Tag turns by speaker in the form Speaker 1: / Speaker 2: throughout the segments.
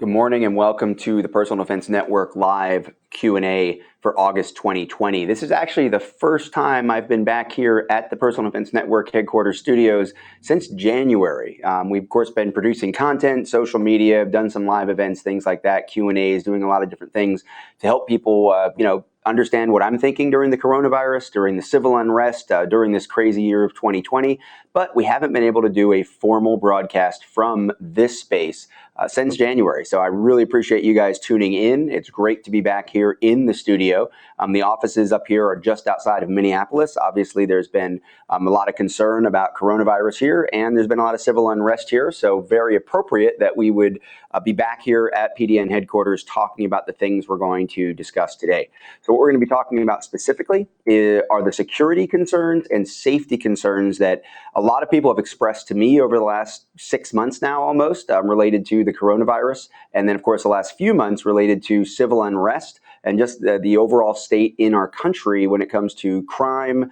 Speaker 1: Good morning and welcome to the Personal Defense Network live Q&A for August 2020. This is actually the first time I've been back here at the Personal Defense Network headquarters studios since January. We've of course been producing content, social media, done some live events, things like that, Q&As, doing a lot of different things to help people, understand what I'm thinking during the coronavirus, during the civil unrest, during this crazy year of 2020. But we haven't been able to do a formal broadcast from this space since January. So I really appreciate you guys tuning in. It's great to be back here in the studio. The offices up here are just outside of Minneapolis. Obviously, there's been a lot of concern about coronavirus here, and there's been a lot of civil unrest here. So very appropriate that we would be back here at PDN headquarters talking about the things we're going to discuss today. So what we're going to be talking about specifically are the security concerns and safety concerns that a lot of people have expressed to me over the last 6 months now almost related to the coronavirus. And then, of course, the last few months related to civil unrest and just the overall state in our country when it comes to crime,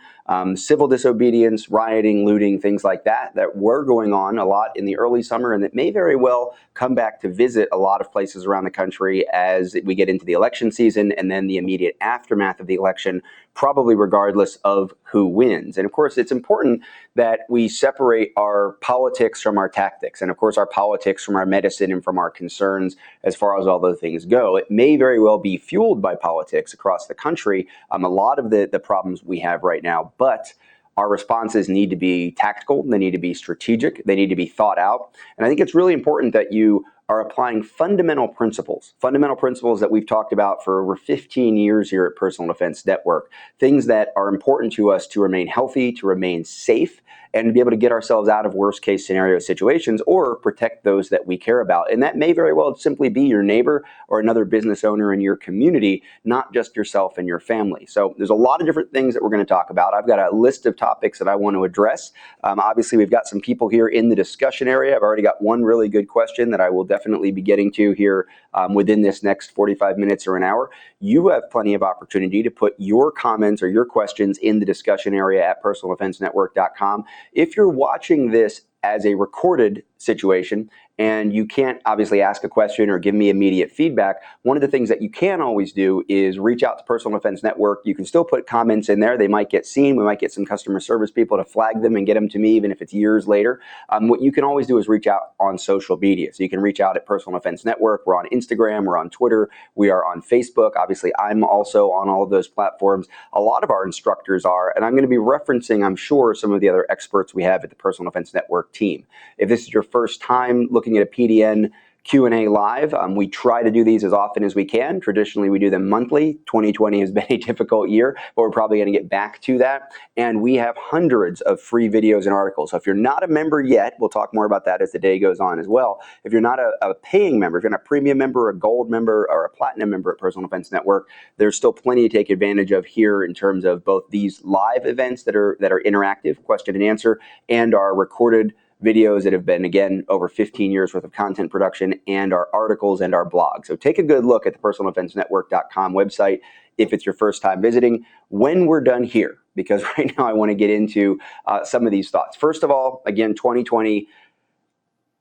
Speaker 1: civil disobedience, rioting, looting, things like that were going on a lot in the early summer and that may very well come back to visit a lot of places around the country as we get into the election season and then the immediate aftermath of the election, probably regardless of who wins. And of course, it's important that we separate our politics from our tactics, and of course, our politics from our medicine and from our concerns as far as all those things go. It may very well be fueled by politics across the country, a lot of the problems we have right now, but our responses need to be tactical, they need to be strategic, they need to be thought out. And I think it's really important that you are applying fundamental principles that we've talked about for over 15 years here at Personal Defense Network, things that are important to us to remain healthy, to remain safe, and to be able to get ourselves out of worst case scenario situations or protect those that we care about. And that may very well simply be your neighbor or another business owner in your community, not just yourself and your family. So there's a lot of different things that we're going to talk about. I've got a list of topics that I want to address. Obviously, we've got some people here in the discussion area. I've already got one really good question that I will definitely be getting to here within this next 45 minutes or an hour. You have plenty of opportunity to put your comments or your questions in the discussion area at personaldefensenetwork.com. If you're watching this as a recorded situation and you can't obviously ask a question or give me immediate feedback, one of the things that you can always do is reach out to Personal Defense Network. You can still put comments in there. They might get seen. We might get some customer service people to flag them and get them to me even if it's years later. What you can always do is reach out on social media. So you can reach out at Personal Defense Network. We're on Instagram. We're on Twitter. We are on Facebook. Obviously, I'm also on all of those platforms. A lot of our instructors are, and I'm going to be referencing, I'm sure, some of the other experts we have at the Personal Defense Network team. If this is your first time looking at a PDN Q&A live, we try to do these as often as we can. Traditionally, we do them monthly. 2020 has been a difficult year, but we're probably going to get back to that. And we have hundreds of free videos and articles. So if you're not a member yet, we'll talk more about that as the day goes on as well. If you're not a paying member, if you're not a premium member, a gold member, or a platinum member at Personal Defense Network, there's still plenty to take advantage of here in terms of both these live events that are interactive, question and answer, and our recorded videos that have been, again, over 15 years worth of content production, and our articles and our blog. So take a good look at the personaldefensenetwork.com website if it's your first time visiting when we're done here, because right now I want to get into some of these thoughts. First of all, again, 2020,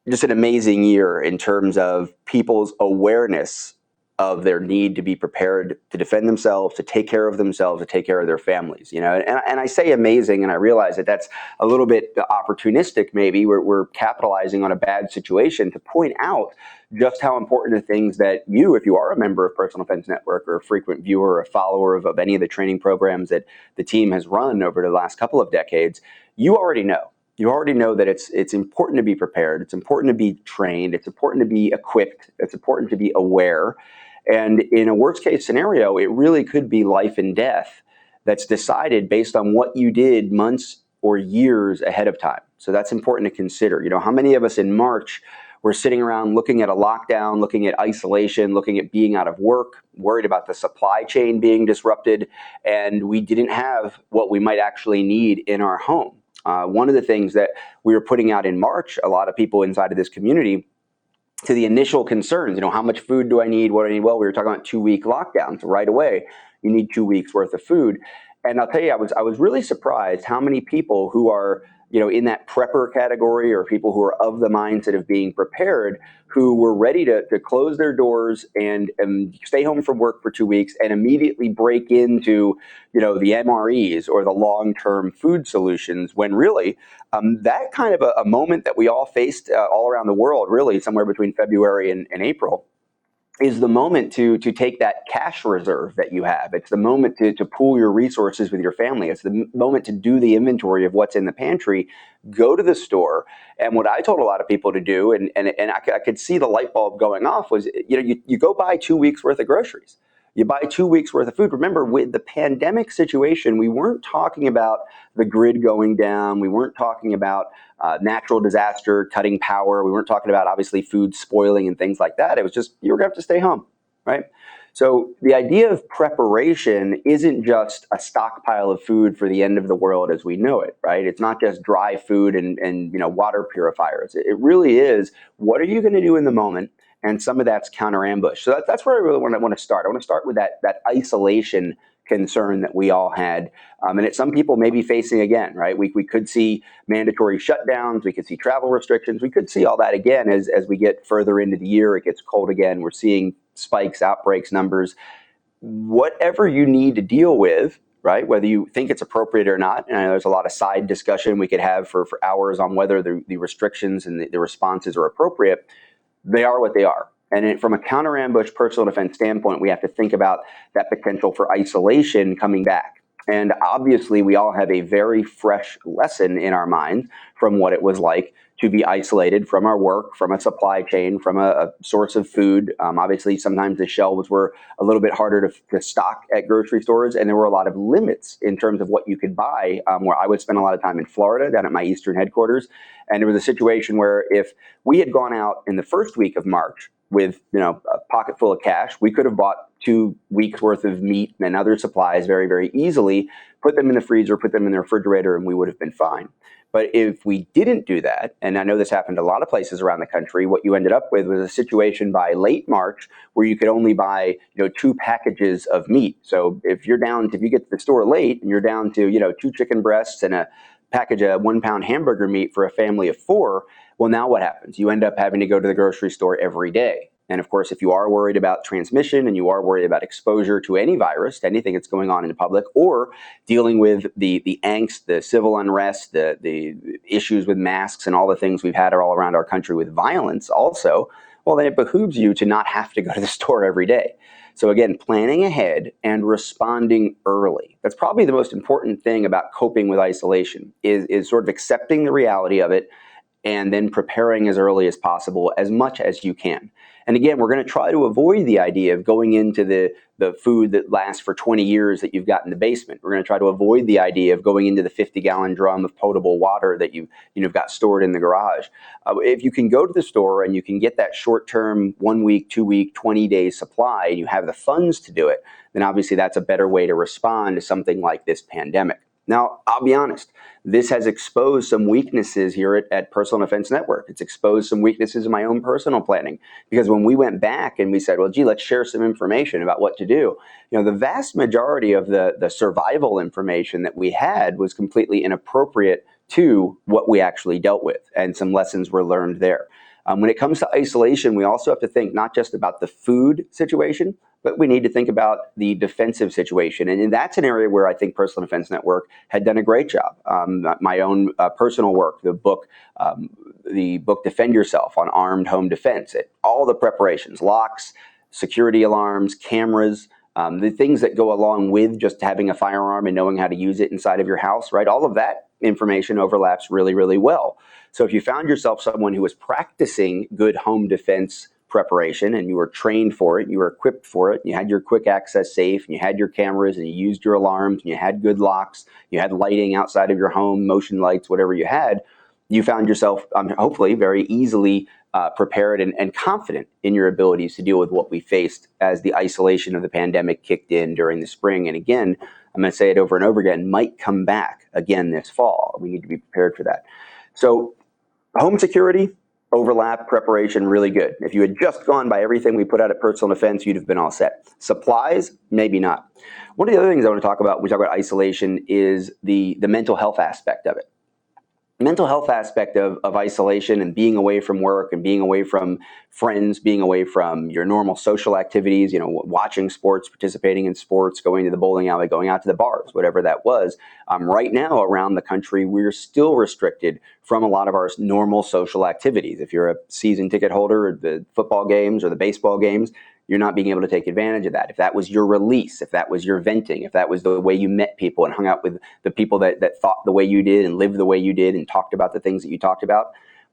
Speaker 1: just an amazing year in terms of people's awareness of their need to be prepared to defend themselves, to take care of themselves, to take care of their families. And I say amazing, and I realize that that's a little bit opportunistic. Maybe we're capitalizing on a bad situation to point out just how important the things that you, if you are a member of Personal Defense Network or a frequent viewer or a follower of any of the training programs that the team has run over the last couple of decades, you already know. You already know that it's important to be prepared. It's important to be trained. It's important to be equipped. It's important to be aware. And in a worst case scenario, it really could be life and death that's decided based on what you did months or years ahead of time. So that's important to consider. How many of us in March were sitting around looking at a lockdown, looking at isolation, looking at being out of work, worried about the supply chain being disrupted, and we didn't have what we might actually need in our home. One of the things that we were putting out in March, a lot of people inside of this community, to the initial concerns, how much food do I need? What do I need? Well, we were talking about 2-week lockdowns. Right away, you need 2 weeks worth of food. And I'll tell you, I was really surprised how many people who are in that prepper category, or people who are of the mindset of being prepared, who were ready to close their doors and stay home from work for 2 weeks and immediately break into, the MREs or the long-term food solutions, when really that kind of a moment that we all faced all around the world, really somewhere between February and April, is the moment to take that cash reserve that you have. It's the moment to pool your resources with your family. It's the moment to do the inventory of what's in the pantry, go to the store. And what I told a lot of people to do, and I could see the light bulb going off, was, you go buy 2 weeks worth of groceries. You buy 2 weeks worth of food. Remember, with the pandemic situation, we weren't talking about the grid going down. We weren't talking about natural disaster cutting power. We weren't talking about, obviously, food spoiling and things like that. It was just, you were going to have to stay home, right? So the idea of preparation isn't just a stockpile of food for the end of the world as we know it, right? It's not just dry food and water purifiers. It really is, what are you going to do in the moment? And some of that's counter ambush. So that's where I really want to start. I want to start with that isolation concern that we all had. And it's some people may be facing again, right? We could see mandatory shutdowns. We could see travel restrictions. We could see all that again as we get further into the year. It gets cold again. We're seeing spikes, outbreaks, numbers. Whatever you need to deal with, right? Whether you think it's appropriate or not. And there's a lot of side discussion we could have for hours on whether the restrictions and the responses are appropriate. They are what they are. And from a counter ambush personal defense standpoint, we have to think about that potential for isolation coming back. And obviously, we all have a very fresh lesson in our mind from what it was like to be isolated from our work, from a supply chain, from a source of food. Obviously, sometimes the shelves were a little bit harder to stock at grocery stores, and there were a lot of limits in terms of what you could buy, where I would spend a lot of time in Florida, down at my eastern headquarters. And there was a situation where if we had gone out in the first week of March with a pocket full of cash, we could have bought 2 weeks worth of meat and other supplies very, very easily, put them in the freezer, put them in the refrigerator, and we would have been fine. But if we didn't do that, and I know this happened a lot of places around the country, what you ended up with was a situation by late March where you could only buy 2 packages of meat. So if you get to the store late and you're down to 2 chicken breasts and a package of 1 pound hamburger meat for a family of 4, well, now what happens? You end up having to go to the grocery store every day. And of course, if you are worried about transmission and you are worried about exposure to any virus, to anything that's going on in the public, or dealing with the angst, the civil unrest, the issues with masks and all the things we've had all around our country with violence also, well, then it behooves you to not have to go to the store every day. So again, planning ahead and responding early. That's probably the most important thing about coping with isolation, is sort of accepting the reality of it and then preparing as early as possible, as much as you can. And again, we're going to try to avoid the idea of going into the food that lasts for 20 years that you've got in the basement. We're going to try to avoid the idea of going into the 50-gallon drum of potable water that you've got stored in the garage. If you can go to the store and you can get that short-term 1 week, 2 week, 20-day supply, and you have the funds to do it, then obviously that's a better way to respond to something like this pandemic. Now, I'll be honest, this has exposed some weaknesses here at Personal Defense Network. It's exposed some weaknesses in my own personal planning, because when we went back and we said, well, gee, let's share some information about what to do, the vast majority of the survival information that we had was completely inappropriate to what we actually dealt with, and some lessons were learned there. When it comes to isolation, we also have to think not just about the food situation, but we need to think about the defensive situation. And that's an area where I think Personal Defense Network had done a great job. My own personal work, the book Defend Yourself on Armed Home Defense, all the preparations, locks, security alarms, cameras, the things that go along with just having a firearm and knowing how to use it inside of your house, right? All of that information overlaps really, really well. So if you found yourself someone who was practicing good home defense preparation and you were trained for it, you were equipped for it, you had your quick access safe, and you had your cameras, and you used your alarms, and you had good locks, you had lighting outside of your home, motion lights, whatever you had, you found yourself hopefully very easily prepared and confident in your abilities to deal with what we faced as the isolation of the pandemic kicked in during the spring. And again, I'm going to say it over and over again, might come back again this fall. We need to be prepared for that. So home security, overlap, preparation, really good. If you had just gone by everything we put out at Personal Defense, you'd have been all set. Supplies, maybe not. One of the other things I want to talk about when we talk about isolation is the mental health aspect of it. mental health aspect of isolation and being away from work and being away from friends, being away from your normal social activities, watching sports, participating in sports, going to the bowling alley, going out to the bars, whatever that was. Right now around the country, we're still restricted from a lot of our normal social activities. If you're a season ticket holder at the football games or the baseball games, you're not being able to take advantage of that. If that was your release, if that was your venting, if that was the way you met people and hung out with the people that thought the way you did and lived the way you did and talked about the things that you talked about,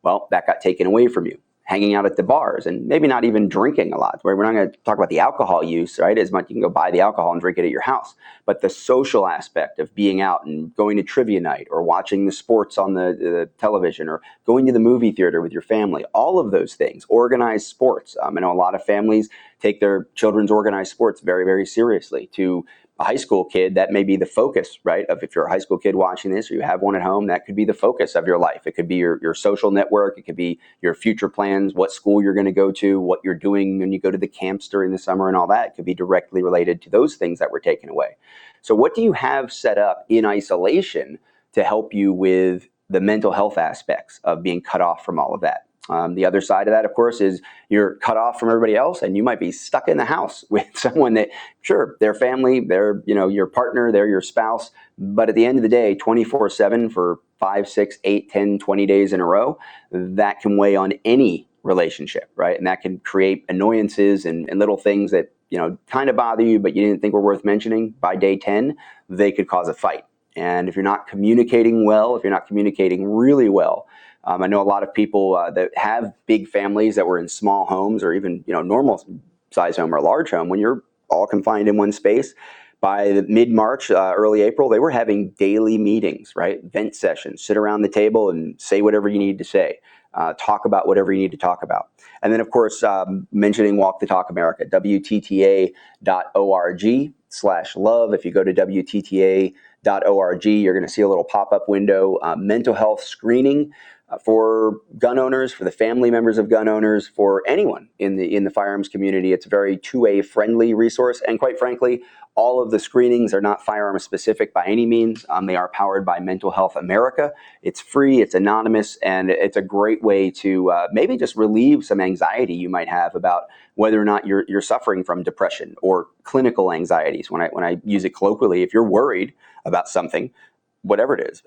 Speaker 1: well, that got taken away from you. Hanging out at the bars and maybe not even drinking a lot. We're not going to talk about the alcohol use, right? As much you can go buy the alcohol and drink it at your house. But the social aspect of being out and going to trivia night or watching the sports on the television or going to the movie theater with your family, all of those things, organized sports. I know a lot of families take their children's organized sports very, very seriously. To a high school kid, that may be the focus, right? Of if you're a high school kid watching this or you have one at home, that could be the focus of your life. It could be your social network. It could be your future plans, what school you're going to go to, what you're doing when you go to the camps during the summer and all that. It could be directly related to those things that were taken away. So what do you have set up in isolation to help you with the mental health aspects of being cut off from all of that? The other side of that, of course, is you're cut off from everybody else and you might be stuck in the house with someone that, sure, their family, they're, your partner, they're your spouse. But at the end of the day, 24/7 for 5, 6, 8, 10, 20 days in a row, that can weigh on any relationship, right? And that can create annoyances and little things that, kind of bother you, but you didn't think were worth mentioning. By day 10, they could cause a fight. And if you're not communicating well, if you're not communicating really well, I know a lot of people that have big families that were in small homes or even normal size home or large home. When you're all confined in one space, by mid-March, early April, they were having daily meetings, right? Vent sessions, sit around the table and say whatever you need to say, talk about whatever you need to talk about. And then, of course, mentioning Walk the Talk America, WTTA.org/love. If you go to WTTA.org, you're going to see a little pop-up window, mental health screening for gun owners, for the family members of gun owners, for anyone in the firearms community. It's a very two-way friendly resource. And quite frankly, all of the screenings are not firearm specific by any means. They are powered by Mental Health America. It's free, it's anonymous, and it's a great way to maybe just relieve some anxiety you might have about whether or not you're suffering from depression or clinical anxieties. When I use it colloquially, if you're worried about something, whatever it is,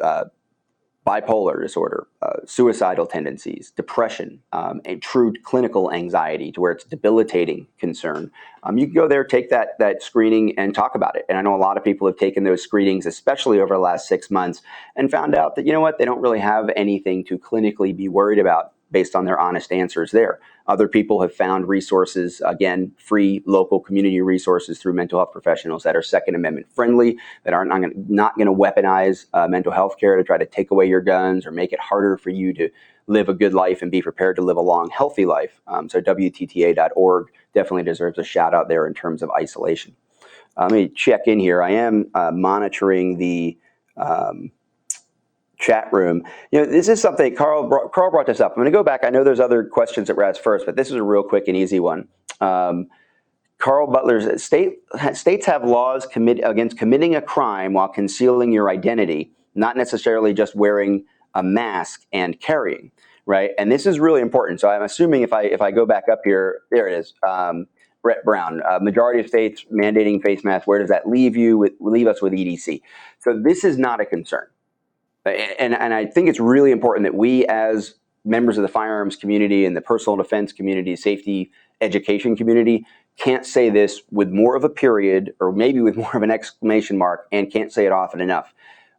Speaker 1: bipolar disorder, suicidal tendencies, depression, and true clinical anxiety to where it's debilitating concern, you can go there, take that screening and talk about it. And I know a lot of people have taken those screenings, especially over the last 6 months, and found out that, they don't really have anything to clinically be worried about based on their honest answers there. Other people have found resources, again, free local community resources through mental health professionals that are Second Amendment friendly, that are not going to weaponize mental health care to try to take away your guns or make it harder for you to live a good life and be prepared to live a long, healthy life. So WTTA.org definitely deserves a shout out there in terms of isolation. Let me check in here. I am monitoring the chat room. This is something Carl brought this up. I'm going to go back. I know there's other questions that were asked first, but this is a real quick and easy one. Carl Butler's states have laws against committing a crime while concealing your identity, not necessarily just wearing a mask and carrying, right? And this is really important. So I'm assuming if I go back up here, there it is. Brett Brown, majority of states mandating face masks. Where does that leave us with EDC? So this is not a concern. And I think it's really important that we, as members of the firearms community and the personal defense community, safety education community, can't say this with more of a period or maybe with more of an exclamation mark and can't say it often enough.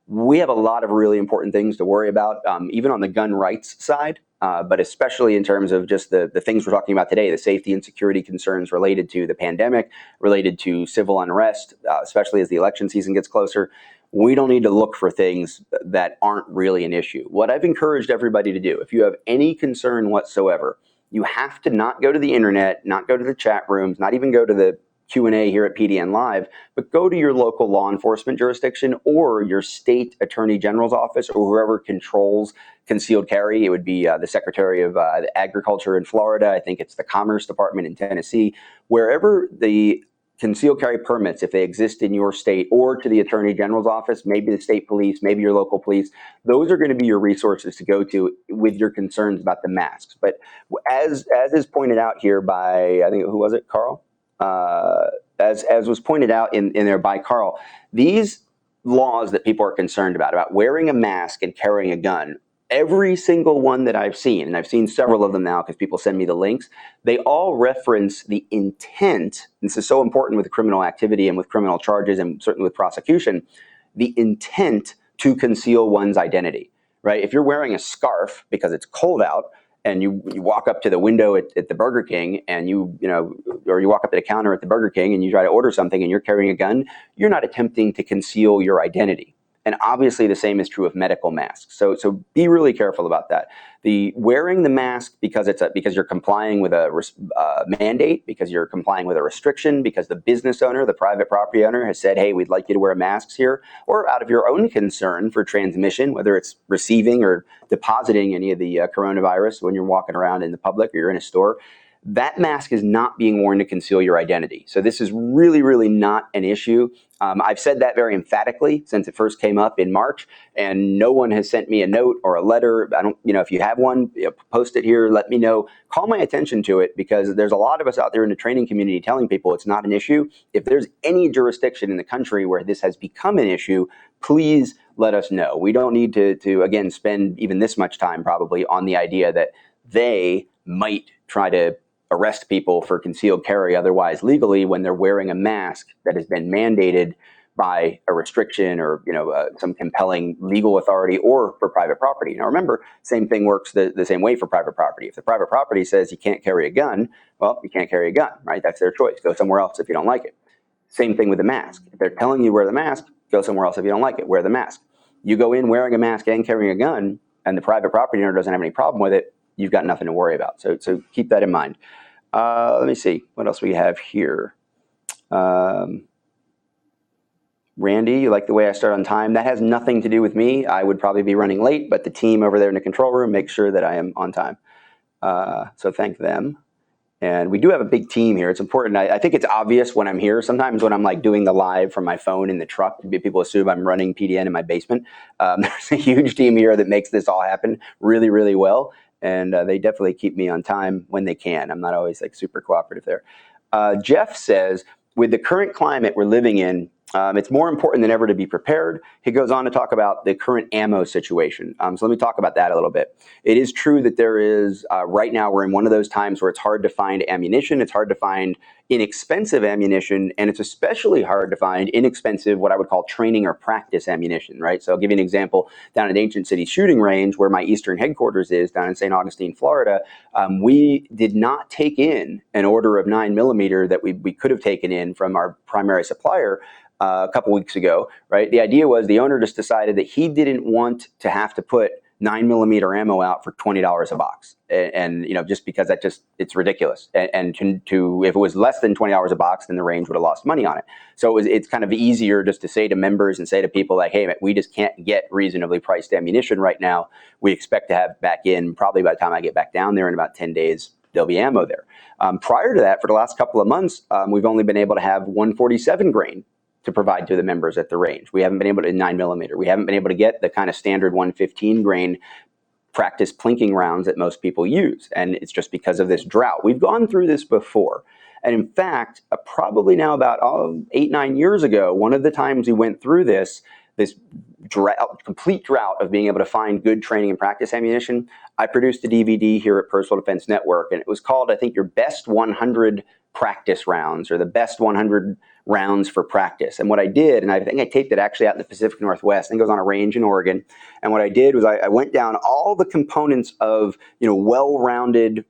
Speaker 1: We have a lot of really important things to worry about, even on the gun rights side, but especially in terms of just the things we're talking about today, the safety and security concerns related to the pandemic, related to civil unrest, especially as the election season gets closer. We don't need to look for things that aren't really an issue. What I've encouraged everybody to do, if you have any concern whatsoever, you have to not go to the internet, not go to the chat rooms, not even go to the Q&A here at PDN Live, but go to your local law enforcement jurisdiction or your state attorney general's office or whoever controls concealed carry. It would be the Secretary of Agriculture in Florida. I think it's the Commerce Department in Tennessee. Wherever the concealed carry permits, if they exist in your state, or to the Attorney General's office, maybe the state police, maybe your local police. Those are going to be your resources to go to with your concerns about the masks. But as is pointed out here by, I think, who was it, Carl? As was pointed out in there by Carl, these laws that people are concerned about wearing a mask and carrying a gun, every single one that I've seen, and I've seen several of them now because people send me the links, they all reference the intent. This is so important with criminal activity and with criminal charges and certainly with prosecution, the intent to conceal one's identity, right? If you're wearing a scarf because it's cold out and you walk up to the window at the Burger King and or you walk up to the counter at the Burger King and you try to order something and you're carrying a gun, you're not attempting to conceal your identity. And obviously the same is true of medical masks. So be really careful about that. The wearing the mask because you're complying with a mandate, because you're complying with a restriction, because the business owner, the private property owner has said, hey, we'd like you to wear masks here, or out of your own concern for transmission, whether it's receiving or depositing any of the coronavirus when you're walking around in the public or you're in a store, that mask is not being worn to conceal your identity. So this is really, really not an issue. I've said that very emphatically since it first came up in March, and no one has sent me a note or a letter. I don't, if you have one, post it here, let me know, call my attention to it, because there's a lot of us out there in the training community telling people it's not an issue. If there's any jurisdiction in the country where this has become an issue, please let us know. We don't need to again, spend even this much time probably on the idea that they might try to arrest people for concealed carry otherwise legally when they're wearing a mask that has been mandated by a restriction or some compelling legal authority or for private property. Now remember, same thing works the same way for private property. If the private property says you can't carry a gun, well, you can't carry a gun, right? That's their choice. Go somewhere else if you don't like it. Same thing with the mask. If they're telling you wear the mask, go somewhere else if you don't like it. Wear the mask. You go in wearing a mask and carrying a gun, and the private property owner doesn't have any problem with it, you've got nothing to worry about. So keep that in mind. Let me see what else we have here. Randy, you like the way I start on time? That has nothing to do with me. I would probably be running late, but the team over there in the control room makes sure that I am on time. So thank them. And we do have a big team here. It's important. I think it's obvious when I'm here. Sometimes when I'm like doing the live from my phone in the truck, people assume I'm running PDN in my basement. There's a huge team here that makes this all happen really, really well. And they definitely keep me on time when they can. I'm not always like super cooperative there. Jeff says, with the current climate we're living in, it's more important than ever to be prepared. He goes on to talk about the current ammo situation. So let me talk about that a little bit. It is true that there is, right now we're in one of those times where it's hard to find ammunition. It's hard to find inexpensive ammunition, and it's especially hard to find inexpensive, what I would call training or practice ammunition, right? So I'll give you an example. Down at Ancient City Shooting Range, where my Eastern headquarters is, down in St. Augustine, Florida, we did not take in an order of 9mm that we could have taken in from our primary supplier a couple weeks ago, right? The idea was the owner just decided that he didn't want to have to put 9mm ammo out for $20 a box, and just because it's ridiculous. And if it was less than $20 a box, then the range would have lost money on it. So it's kind of easier just to say to members and say to people like, hey, we just can't get reasonably priced ammunition right now. We expect to have back in, probably by the time I get back down there in about 10 days, there'll be ammo there. Prior to that, for the last couple of months, we've only been able to have 147 grain to provide to the members at the range. We haven't been able to 9mm. We haven't been able to get the kind of standard 115 grain practice plinking rounds that most people use. And it's just because of this drought. We've gone through this before. And in fact, probably now about 8-9 years ago, one of the times we went through this drought, complete drought of being able to find good training and practice ammunition, I produced a DVD here at Personal Defense Network, and it was called, I think, Your Best 100 Practice Rounds, or the Best 100 Rounds for Practice. And what I did, and I think I taped it actually out in the Pacific Northwest, I think it was on a range in Oregon, and what I did was I went down all the components of well-rounded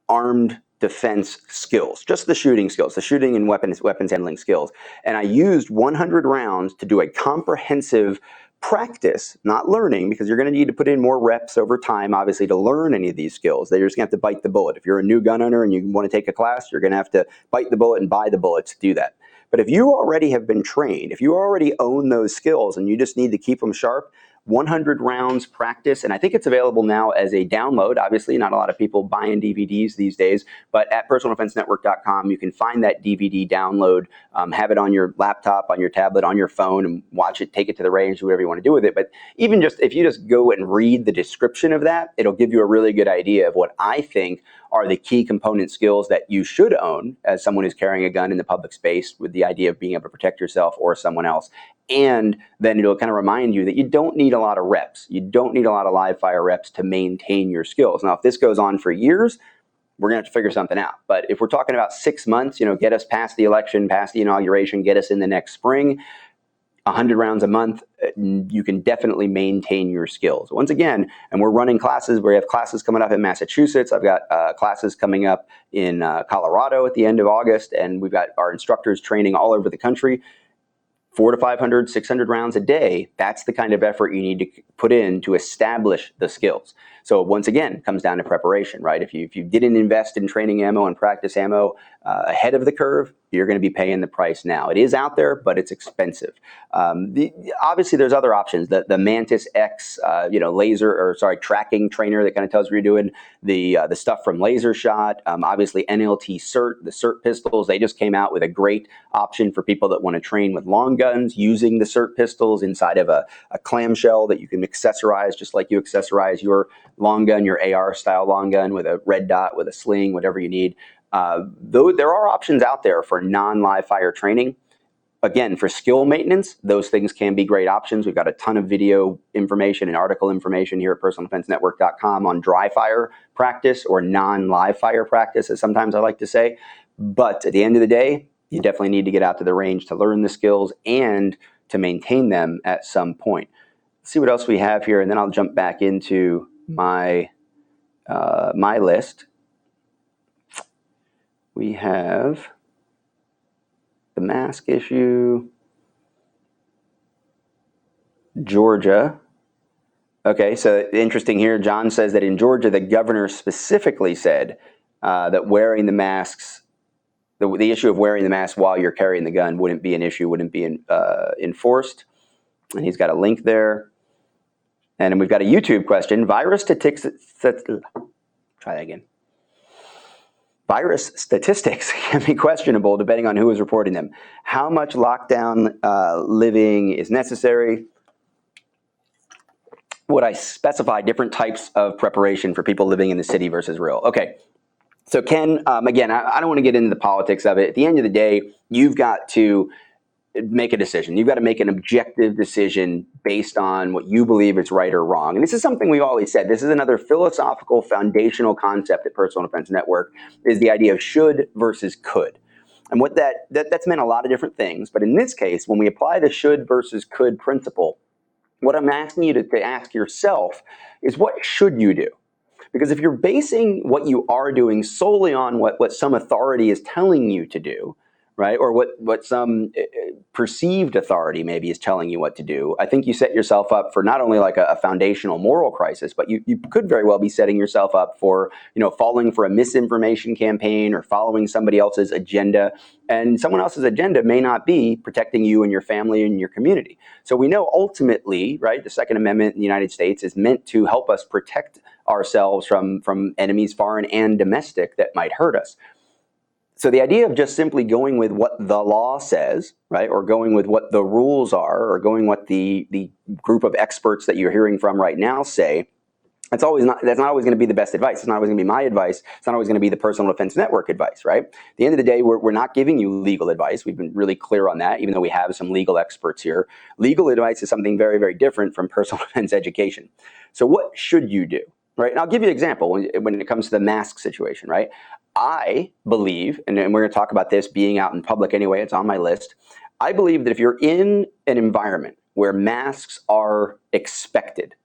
Speaker 1: armed defense skills, just the shooting skills, the shooting and weapons handling skills. And I used 100 rounds to do a comprehensive practice, not learning, because you're going to need to put in more reps over time, obviously, to learn any of these skills. They're just going to have to bite the bullet. If you're a new gun owner and you want to take a class, you're going to have to bite the bullet and buy the bullets to do that. But if you already have been trained, if you already own those skills and you just need to keep them sharp, 100 rounds practice, and I think it's available now as a download. Obviously, not a lot of people buying DVDs these days, but at personaldefensenetwork.com, you can find that DVD download, have it on your laptop, on your tablet, on your phone, and watch it, take it to the range, do whatever you want to do with it. But even just if you just go and read the description of that, it'll give you a really good idea of what I think are the key component skills that you should own as someone who's carrying a gun in the public space, with the idea of being able to protect yourself or someone else. And then it'll kind of remind you that you don't need a lot of reps. You don't need a lot of live fire reps to maintain your skills. Now, if this goes on for years, we're going to have to figure something out. But if we're talking about 6 months, get us past the election, past the inauguration, get us in the next spring, 100 rounds a month, you can definitely maintain your skills. Once again, and we're running classes. We have classes coming up in Massachusetts. I've got classes coming up in Colorado at the end of August, and we've got our instructors training all over the country. 400 to 500, 600 rounds a day, that's the kind of effort you need to put in to establish the skills. So once again, it comes down to preparation, right? If you didn't invest in training ammo and practice ammo ahead of the curve, you're going to be paying the price now. It is out there, but it's expensive. Obviously, there's other options. The Mantis X, tracking trainer that kind of tells you what you're doing. The stuff from Laser Shot. Obviously, NLT CERT, the CERT pistols. They just came out with a great option for people that want to train with long guns using the CERT pistols inside of a clamshell that you can accessorize, just like you accessorize your long gun, your AR style long gun with a red dot, with a sling, whatever you need. Though there are options out there for non-live fire training. Again, for skill maintenance, those things can be great options. We've got a ton of video information and article information here at personaldefensenetwork.com on dry fire practice, or non-live fire practice, as sometimes I like to say. But at the end of the day, you definitely need to get out to the range to learn the skills and to maintain them at some point. Let's see what else we have here, and then I'll jump back into my list. We have the mask issue, Georgia. Okay, so interesting here. John says that in Georgia, the governor specifically said that wearing the masks, the issue of wearing the mask while you're carrying the gun wouldn't be an issue, wouldn't be enforced. And he's got a link there. And then we've got a YouTube question. Virus statistics can be questionable depending on who is reporting them. How much lockdown living is necessary? Would I specify different types of preparation for people living in the city versus rural? Okay. So Ken, again, I don't want to get into the politics of it. At the end of the day, you've got to make a decision. You've got to make an objective decision based on what you believe is right or wrong. And this is something we've always said. This is another philosophical, foundational concept at Personal Defense Network, is the idea of should versus could. And what that's meant a lot of different things. But in this case, when we apply the should versus could principle, what I'm asking you to ask yourself is, what should you do? Because if you're basing what you are doing solely on what some authority is telling you to do, right, or what some perceived authority maybe is telling you what to do, I think you set yourself up for not only like a foundational moral crisis, but you could very well be setting yourself up for, falling for a misinformation campaign or following somebody else's agenda. And someone else's agenda may not be protecting you and your family and your community. So we know ultimately, right, the Second Amendment in the United States is meant to help us protect ourselves from enemies, foreign and domestic, that might hurt us. So the idea of just simply going with what the law says, right, or going with what the rules are, or going what the group of experts that you're hearing from right now say, that's not always going to be the best advice. It's not always going to be my advice. It's not always going to be the Personal Defense Network advice, right? At the end of the day, we're not giving you legal advice. We've been really clear on that, even though we have some legal experts here. Legal advice is something very, very different from personal defense education. So what should you do, right? And I'll give you an example when it comes to the mask situation, right? I believe, and we're going to talk about this being out in public anyway, it's on my list. I believe that if you're in an environment where masks are expected,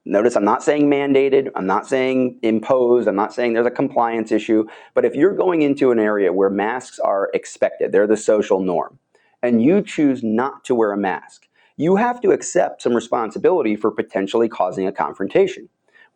Speaker 1: notice I'm not saying mandated, I'm not saying imposed, I'm not saying there's a compliance issue, but if you're going into an area where masks are expected, they're the social norm, and you choose not to wear a mask, you have to accept some responsibility for potentially causing a confrontation.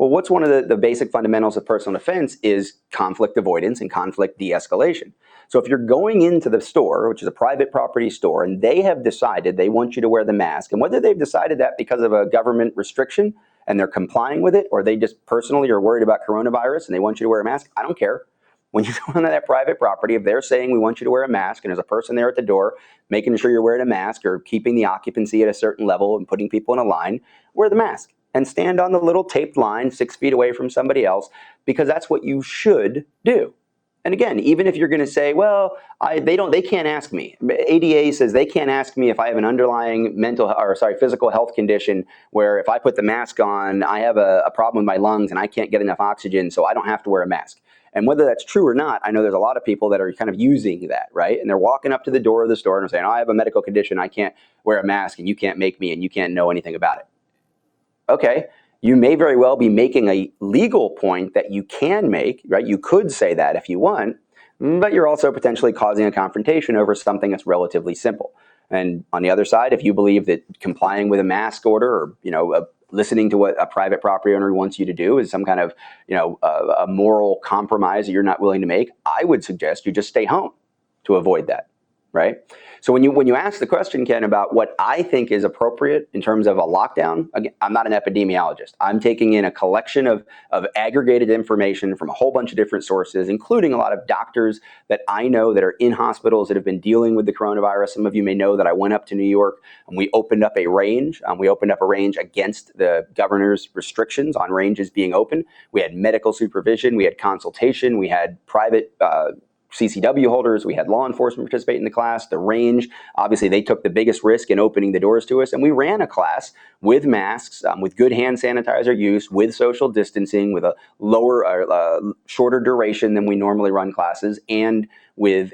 Speaker 1: Well, what's one of the basic fundamentals of personal defense is conflict avoidance and conflict de-escalation. So if you're going into the store, which is a private property store, and they have decided they want you to wear the mask, and whether they've decided that because of a government restriction and they're complying with it, or they just personally are worried about coronavirus and they want you to wear a mask, I don't care. When you go into that private property, if they're saying we want you to wear a mask and there's a person there at the door making sure you're wearing a mask or keeping the occupancy at a certain level and putting people in a line, wear the mask and stand on the little taped line 6 feet away from somebody else, because that's what you should do. And again, even if you're going to say, well, they can't ask me. ADA says they can't ask me if I have an underlying physical health condition where if I put the mask on, I have a problem with my lungs and I can't get enough oxygen, so I don't have to wear a mask. And whether that's true or not, I know there's a lot of people that are kind of using that, right? And they're walking up to the door of the store and saying, I have a medical condition, I can't wear a mask, and you can't make me, and you can't know anything about it. Okay, you may very well be making a legal point that you can make, right? You could say that if you want, but you're also potentially causing a confrontation over something that's relatively simple. And on the other side, if you believe that complying with a mask order or, listening to what a private property owner wants you to do is some kind of, a moral compromise that you're not willing to make, I would suggest you just stay home to avoid that, right? So when you ask the question, Ken, about what I think is appropriate in terms of a lockdown, again, I'm not an epidemiologist. I'm taking in a collection of aggregated information from a whole bunch of different sources, including a lot of doctors that I know that are in hospitals that have been dealing with the coronavirus. Some of you may know that I went up to New York and we opened up a range. We opened up a range against the governor's restrictions on ranges being open. We had medical supervision, we had consultation, we had private CCW holders, we had law enforcement participate in the class. The range, obviously they took the biggest risk in opening the doors to us, and we ran a class with masks, with good hand sanitizer use, with social distancing, with a shorter duration than we normally run classes, and with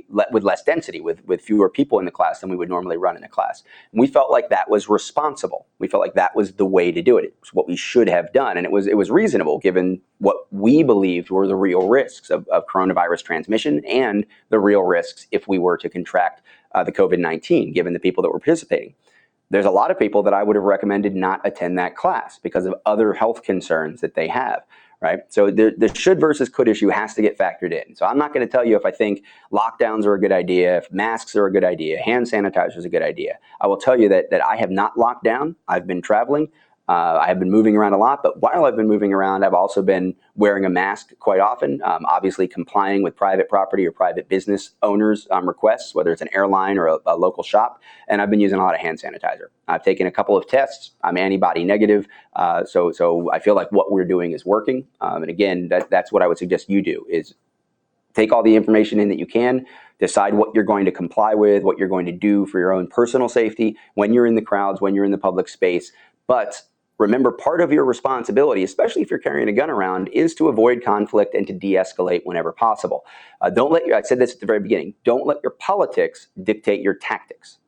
Speaker 1: less density, with fewer people in the class than we would normally run in a class. And we felt like that was responsible. We felt like that was the way to do it. It was what we should have done, and it was reasonable given what we believed were the real risks of coronavirus transmission and the real risks if we were to contract the COVID-19, given the people that were participating. There's a lot of people that I would have recommended not attend that class because of other health concerns that they have, right? So the should versus could issue has to get factored in. So I'm not going to tell you if I think lockdowns are a good idea, if masks are a good idea, hand sanitizer is a good idea. I will tell you that I have not locked down. I've been traveling. I have been moving around a lot, but while I've been moving around, I've also been wearing a mask quite often, obviously complying with private property or private business owners' requests, whether it's an airline or a local shop, and I've been using a lot of hand sanitizer. I've taken a couple of tests. I'm antibody negative, so I feel like what we're doing is working. And again, that's what I would suggest you do, is take all the information in that you can, decide what you're going to comply with, what you're going to do for your own personal safety when you're in the crowds, when you're in the public space. But remember, part of your responsibility, especially if you're carrying a gun around, is to avoid conflict and to de-escalate whenever possible. I said this at the very beginning, don't let your politics dictate your tactics.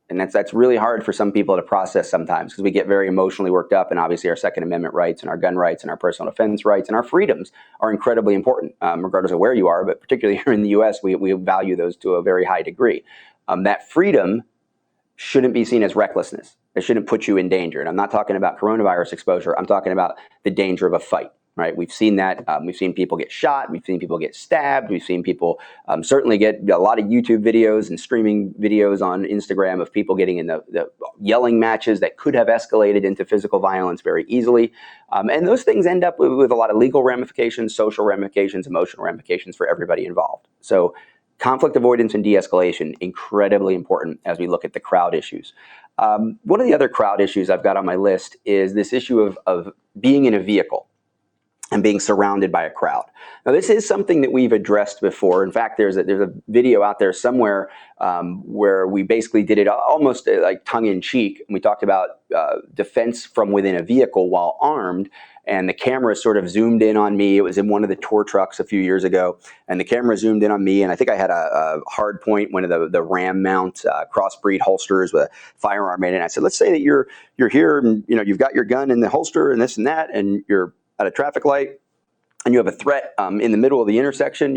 Speaker 1: And that's really hard for some people to process sometimes, because we get very emotionally worked up, and obviously our Second Amendment rights and our gun rights and our personal defense rights and our freedoms are incredibly important, regardless of where you are, but particularly here in the US, we value those to a very high degree. That freedom shouldn't be seen as recklessness. It shouldn't put you in danger. And I'm not talking about coronavirus exposure. I'm talking about the danger of a fight, right? We've seen that. We've seen people get shot. We've seen people get stabbed. We've seen people certainly get a lot of YouTube videos and streaming videos on Instagram of people getting in the yelling matches that could have escalated into physical violence very easily. And those things end up with a lot of legal ramifications, social ramifications, emotional ramifications for everybody involved. So conflict avoidance and de-escalation, incredibly important as we look at the crowd issues. One of the other crowd issues I've got on my list is this issue of being in a vehicle and being surrounded by a crowd. Now, this is something that we've addressed before. In fact, there's a video out there somewhere where we basically did it almost like tongue-in-cheek. We talked about defense from within a vehicle while armed, and the camera sort of zoomed in on me. It was in one of the tour trucks a few years ago, and the camera zoomed in on me, and I think I had a hard point, one of the Ram mount crossbreed holsters with a firearm in it. And I said, let's say that you're here, and you've got your gun in the holster and this and that, and you're at a traffic light, and you have a threat in the middle of the intersection,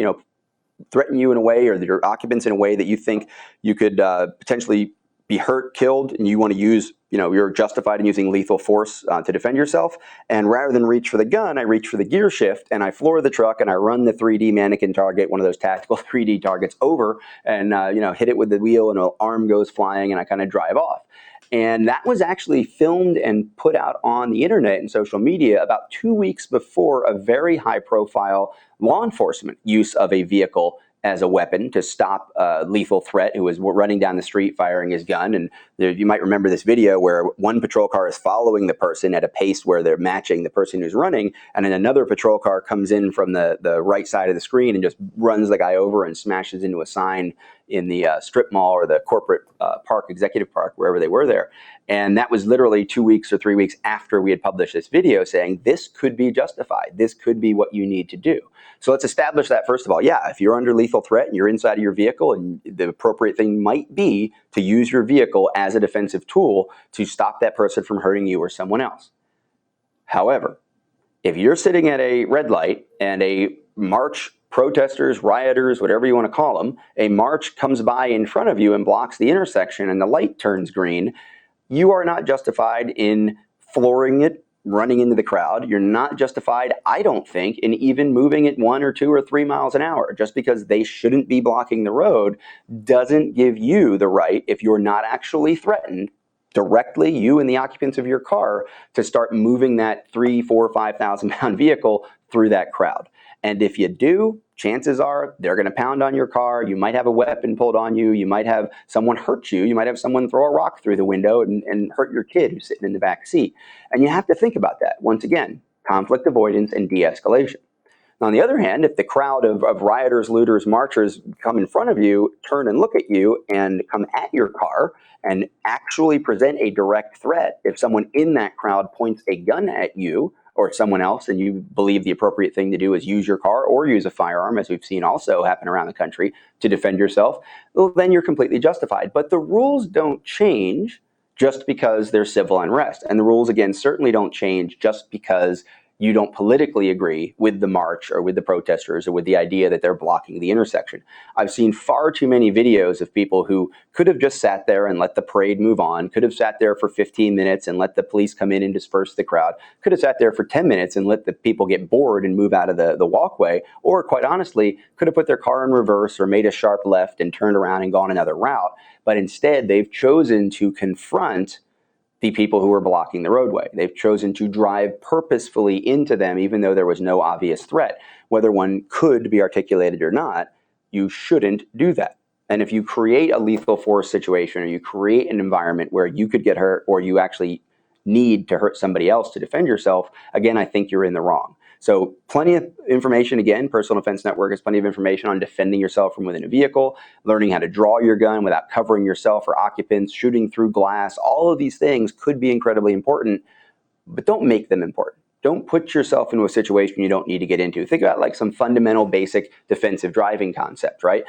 Speaker 1: threaten you in a way, or your occupants in a way that you think you could potentially be hurt, killed, and you want to use you're justified in using lethal force to defend yourself. And rather than reach for the gun, I reach for the gear shift and I floor the truck and I run the 3D mannequin target, one of those tactical 3D targets, over and hit it with the wheel and an arm goes flying and I kind of drive off. And that was actually filmed and put out on the internet and social media about 2 weeks before a very high profile law enforcement use of a vehicle as a weapon to stop a lethal threat who was running down the street firing his gun. And you might remember this video where one patrol car is following the person at a pace where they're matching the person who's running, and then another patrol car comes in from the right side of the screen and just runs the guy over and smashes into a sign in the strip mall or the corporate park, executive park, wherever they were there. And that was literally 2 weeks or 3 weeks after we had published this video saying this could be justified. This could be what you need to do. So let's establish that first of all. Yeah, if you're under lethal threat and you're inside of your vehicle, and the appropriate thing might be to use your vehicle as a defensive tool to stop that person from hurting you or someone else. However, if you're sitting at a red light and a march, protesters, rioters, whatever you want to call them, a march comes by in front of you and blocks the intersection and the light turns green, you are not justified in flooring it, running into the crowd. You're not justified, I don't think, in even moving at 1 or 2 or 3 miles an hour. Just because they shouldn't be blocking the road doesn't give you the right, if you're not actually threatened directly, you and the occupants of your car, to start moving that 3, 4, 5,000 pound vehicle through that crowd. And if you do, chances are they're going to pound on your car. You might have a weapon pulled on you. You might have someone hurt you. You might have someone throw a rock through the window and hurt your kid who's sitting in the back seat. And you have to think about that. Once again, conflict avoidance and de-escalation. On the other hand, if the crowd of rioters, looters, marchers come in front of you, turn and look at you, and come at your car and actually present a direct threat, if someone in that crowd points a gun at you or someone else, and you believe the appropriate thing to do is use your car or use a firearm, as we've seen also happen around the country, to defend yourself, well, then you're completely justified. But the rules don't change just because there's civil unrest. And the rules, again, certainly don't change just because you don't politically agree with the march or with the protesters or with the idea that they're blocking the intersection. I've seen far too many videos of people who could have just sat there and let the parade move on, could have sat there for 15 minutes and let the police come in and disperse the crowd, could have sat there for 10 minutes and let the people get bored and move out of the walkway, or quite honestly, could have put their car in reverse or made a sharp left and turned around and gone another route. But instead, they've chosen to confront the people who were blocking the roadway. They've chosen to drive purposefully into them, even though there was no obvious threat. Whether one could be articulated or not, you shouldn't do that. And if you create a lethal force situation, or you create an environment where you could get hurt, or you actually need to hurt somebody else to defend yourself, again, I think you're in the wrong. So plenty of information, again, Personal Defense Network has plenty of information on defending yourself from within a vehicle, learning how to draw your gun without covering yourself or occupants, shooting through glass. All of these things could be incredibly important, but don't make them important. Don't put yourself into a situation you don't need to get into. Think about like some fundamental basic defensive driving concept, right?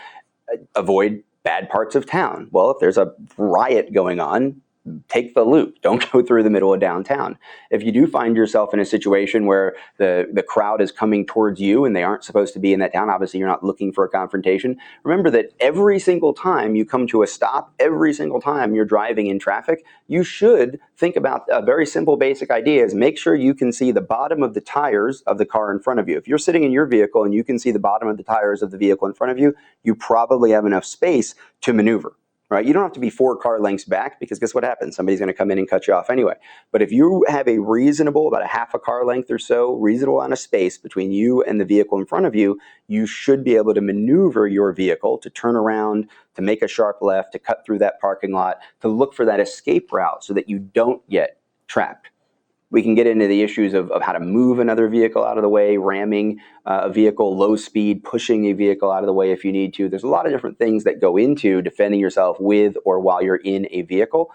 Speaker 1: Avoid bad parts of town. Well, if there's a riot going on, take the loop. Don't go through the middle of downtown. If you do find yourself in a situation where the crowd is coming towards you and they aren't supposed to be in that town, obviously you're not looking for a confrontation. Remember that every single time you come to a stop, every single time you're driving in traffic, you should think about a very simple basic idea is make sure you can see the bottom of the tires of the car in front of you. If you're sitting in your vehicle and you can see the bottom of the tires of the vehicle in front of you, you probably have enough space to maneuver. Right? You don't have to be 4 car lengths back, because guess what happens? Somebody's going to come in and cut you off anyway. But if you have a reasonable, about a half a car length or so, reasonable amount of space between you and the vehicle in front of you, you should be able to maneuver your vehicle to turn around, to make a sharp left, to cut through that parking lot, to look for that escape route so that you don't get trapped. We can get into the issues of how to move another vehicle out of the way, ramming a vehicle, low speed, pushing a vehicle out of the way if you need to. There's a lot of different things that go into defending yourself with or while you're in a vehicle.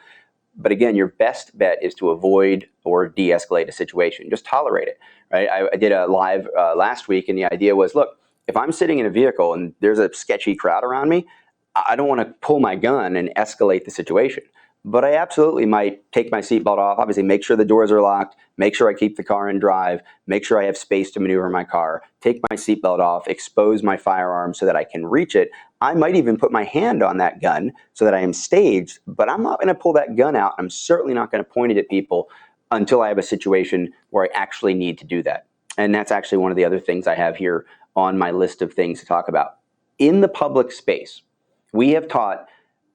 Speaker 1: But again, your best bet is to avoid or de-escalate a situation. Just tolerate it, right? I did a live last week, and the idea was, look, if I'm sitting in a vehicle and there's a sketchy crowd around me, I don't want to pull my gun and escalate the situation. But I absolutely might take my seatbelt off, obviously make sure the doors are locked, make sure I keep the car in drive, make sure I have space to maneuver my car, take my seatbelt off, expose my firearm so that I can reach it. I might even put my hand on that gun so that I am staged, but I'm not going to pull that gun out. I'm certainly not going to point it at people until I have a situation where I actually need to do that. And that's actually one of the other things I have here on my list of things to talk about. In the public space, we have taught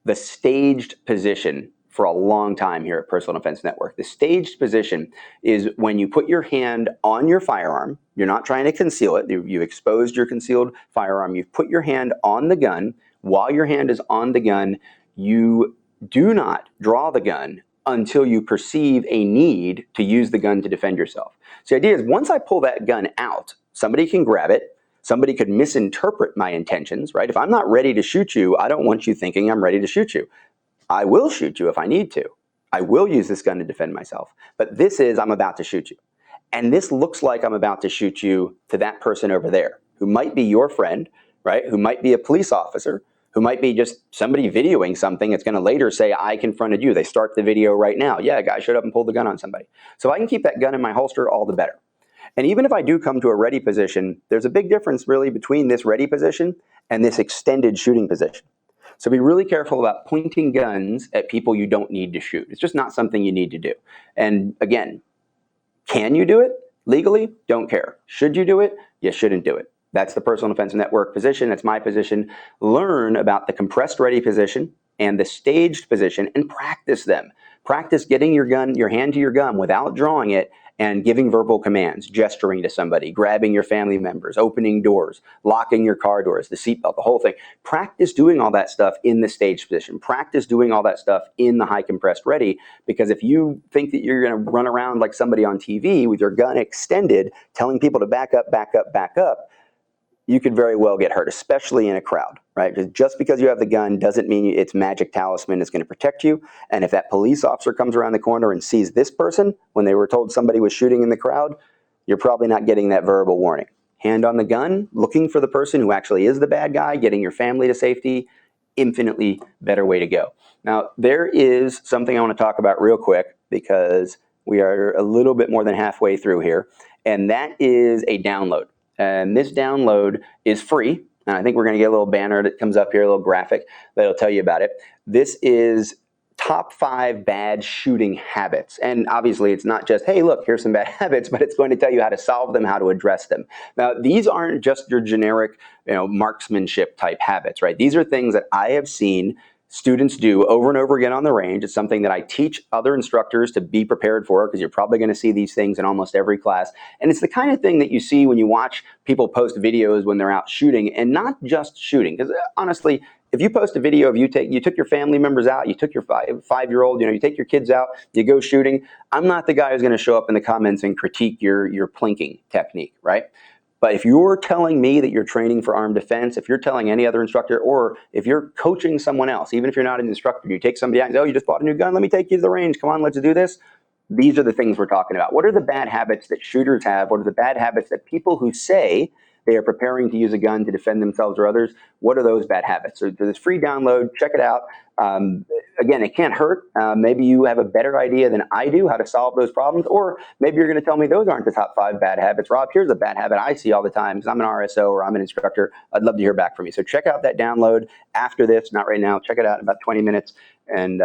Speaker 1: the staged position for a long time here at Personal Defense Network. The staged position is when you put your hand on your firearm. You're not trying to conceal it. You've exposed your concealed firearm. You've put your hand on the gun. While your hand is on the gun, you do not draw the gun until you perceive a need to use the gun to defend yourself. So the idea is once I pull that gun out, somebody can grab it. Somebody could misinterpret my intentions, right? If I'm not ready to shoot you, I don't want you thinking I'm ready to shoot you. I will shoot you if I need to. I will use this gun to defend myself. But this is, I'm about to shoot you. And this looks like I'm about to shoot you to that person over there, who might be your friend, right? Who might be a police officer, who might be just somebody videoing something that's going to later say, I confronted you. They start the video right now. Yeah, a guy showed up and pulled the gun on somebody. So if I can keep that gun in my holster, all the better. And even if I do come to a ready position, there's a big difference really between this ready position and this extended shooting position. So be really careful about pointing guns at people you don't need to shoot. It's just not something you need to do. And again, can you do it legally? Don't care. Should you do it? You shouldn't do it. That's the Personal Defense Network position. That's my position. Learn about the compressed ready position and the staged position and practice them. Practice getting your hand to your gun without drawing it and giving verbal commands, gesturing to somebody, grabbing your family members, opening doors, locking your car doors, the seatbelt, the whole thing. Practice doing all that stuff in the staged position. Practice doing all that stuff in the high compressed ready, because if you think that you're going to run around like somebody on TV with your gun extended, telling people to back up, back up, back up, you could very well get hurt, especially in a crowd, right? Just because you have the gun doesn't mean its magic talisman is going to protect you. And if that police officer comes around the corner and sees this person when they were told somebody was shooting in the crowd, you're probably not getting that verbal warning. Hand on the gun, looking for the person who actually is the bad guy, getting your family to safety, infinitely better way to go. Now, there is something I want to talk about real quick because we are a little bit more than halfway through here, and that is a download. And this download is free. And I think we're going to get a little banner that comes up here, a little graphic that'll tell you about it. This is top 5 bad shooting habits. And obviously it's not just, hey, look, here's some bad habits, but it's going to tell you how to solve them, how to address them. Now, these aren't just your generic, marksmanship type habits, right? These are things that I have seen students do over and over again on the range. It's something that I teach other instructors to be prepared for, because you're probably going to see these things in almost every class. And it's the kind of thing that you see when you watch people post videos when they're out shooting, and not just shooting. Because honestly, if you post a video of you took your family members out, you took your five-year-old, you take your kids out, you go shooting, I'm not the guy who's going to show up in the comments and critique your plinking technique, right? But if you're telling me that you're training for armed defense, if you're telling any other instructor, or if you're coaching someone else, even if you're not an instructor, you take somebody out and say, oh, you just bought a new gun, let me take you to the range, come on, let's do this. These are the things we're talking about. What are the bad habits that shooters have? What are the bad habits that people who say they are preparing to use a gun to defend themselves or others, what are those bad habits? So there's this free download, check it out. Again, it can't hurt. Maybe you have a better idea than I do how to solve those problems, or maybe you're going to tell me those aren't the top 5 bad habits. Rob, here's a bad habit I see all the time because I'm an RSO or I'm an instructor. I'd love to hear back from you. So check out that download after this, not right now. Check it out in about 20 minutes and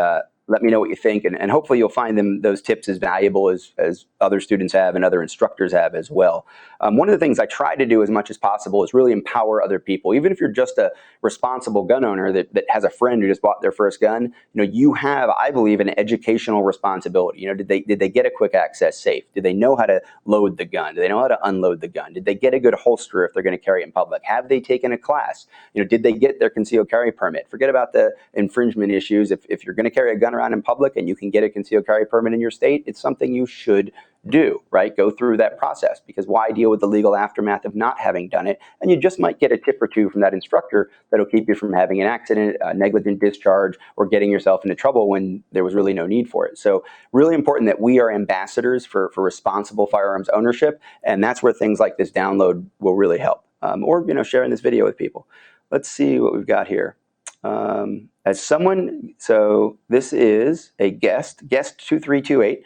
Speaker 1: let me know what you think. And hopefully you'll find those tips as valuable as other students have and other instructors have as well. One of the things I try to do as much as possible is really empower other people. Even if you're just a responsible gun owner that has a friend who just bought their first gun, you have, I believe, an educational responsibility. Did they get a quick access safe? Did they know how to load the gun? Do they know how to unload the gun? Did they get a good holster if they're going to carry it in public? Have they taken a class? Did they get their concealed carry permit? Forget about the infringement issues. If you're going to carry a gun around in public and you can get a concealed carry permit in your state, it's something you should do, right? Go through that process, because why deal with the legal aftermath of not having done it? And you just might get a tip or two from that instructor that'll keep you from having an accident, a negligent discharge, or getting yourself into trouble when there was really no need for it. So really important that we are ambassadors for responsible firearms ownership, and that's where things like this download will really help. Or sharing this video with people. Let's see what we've got here. As someone, so this is a guest 2328.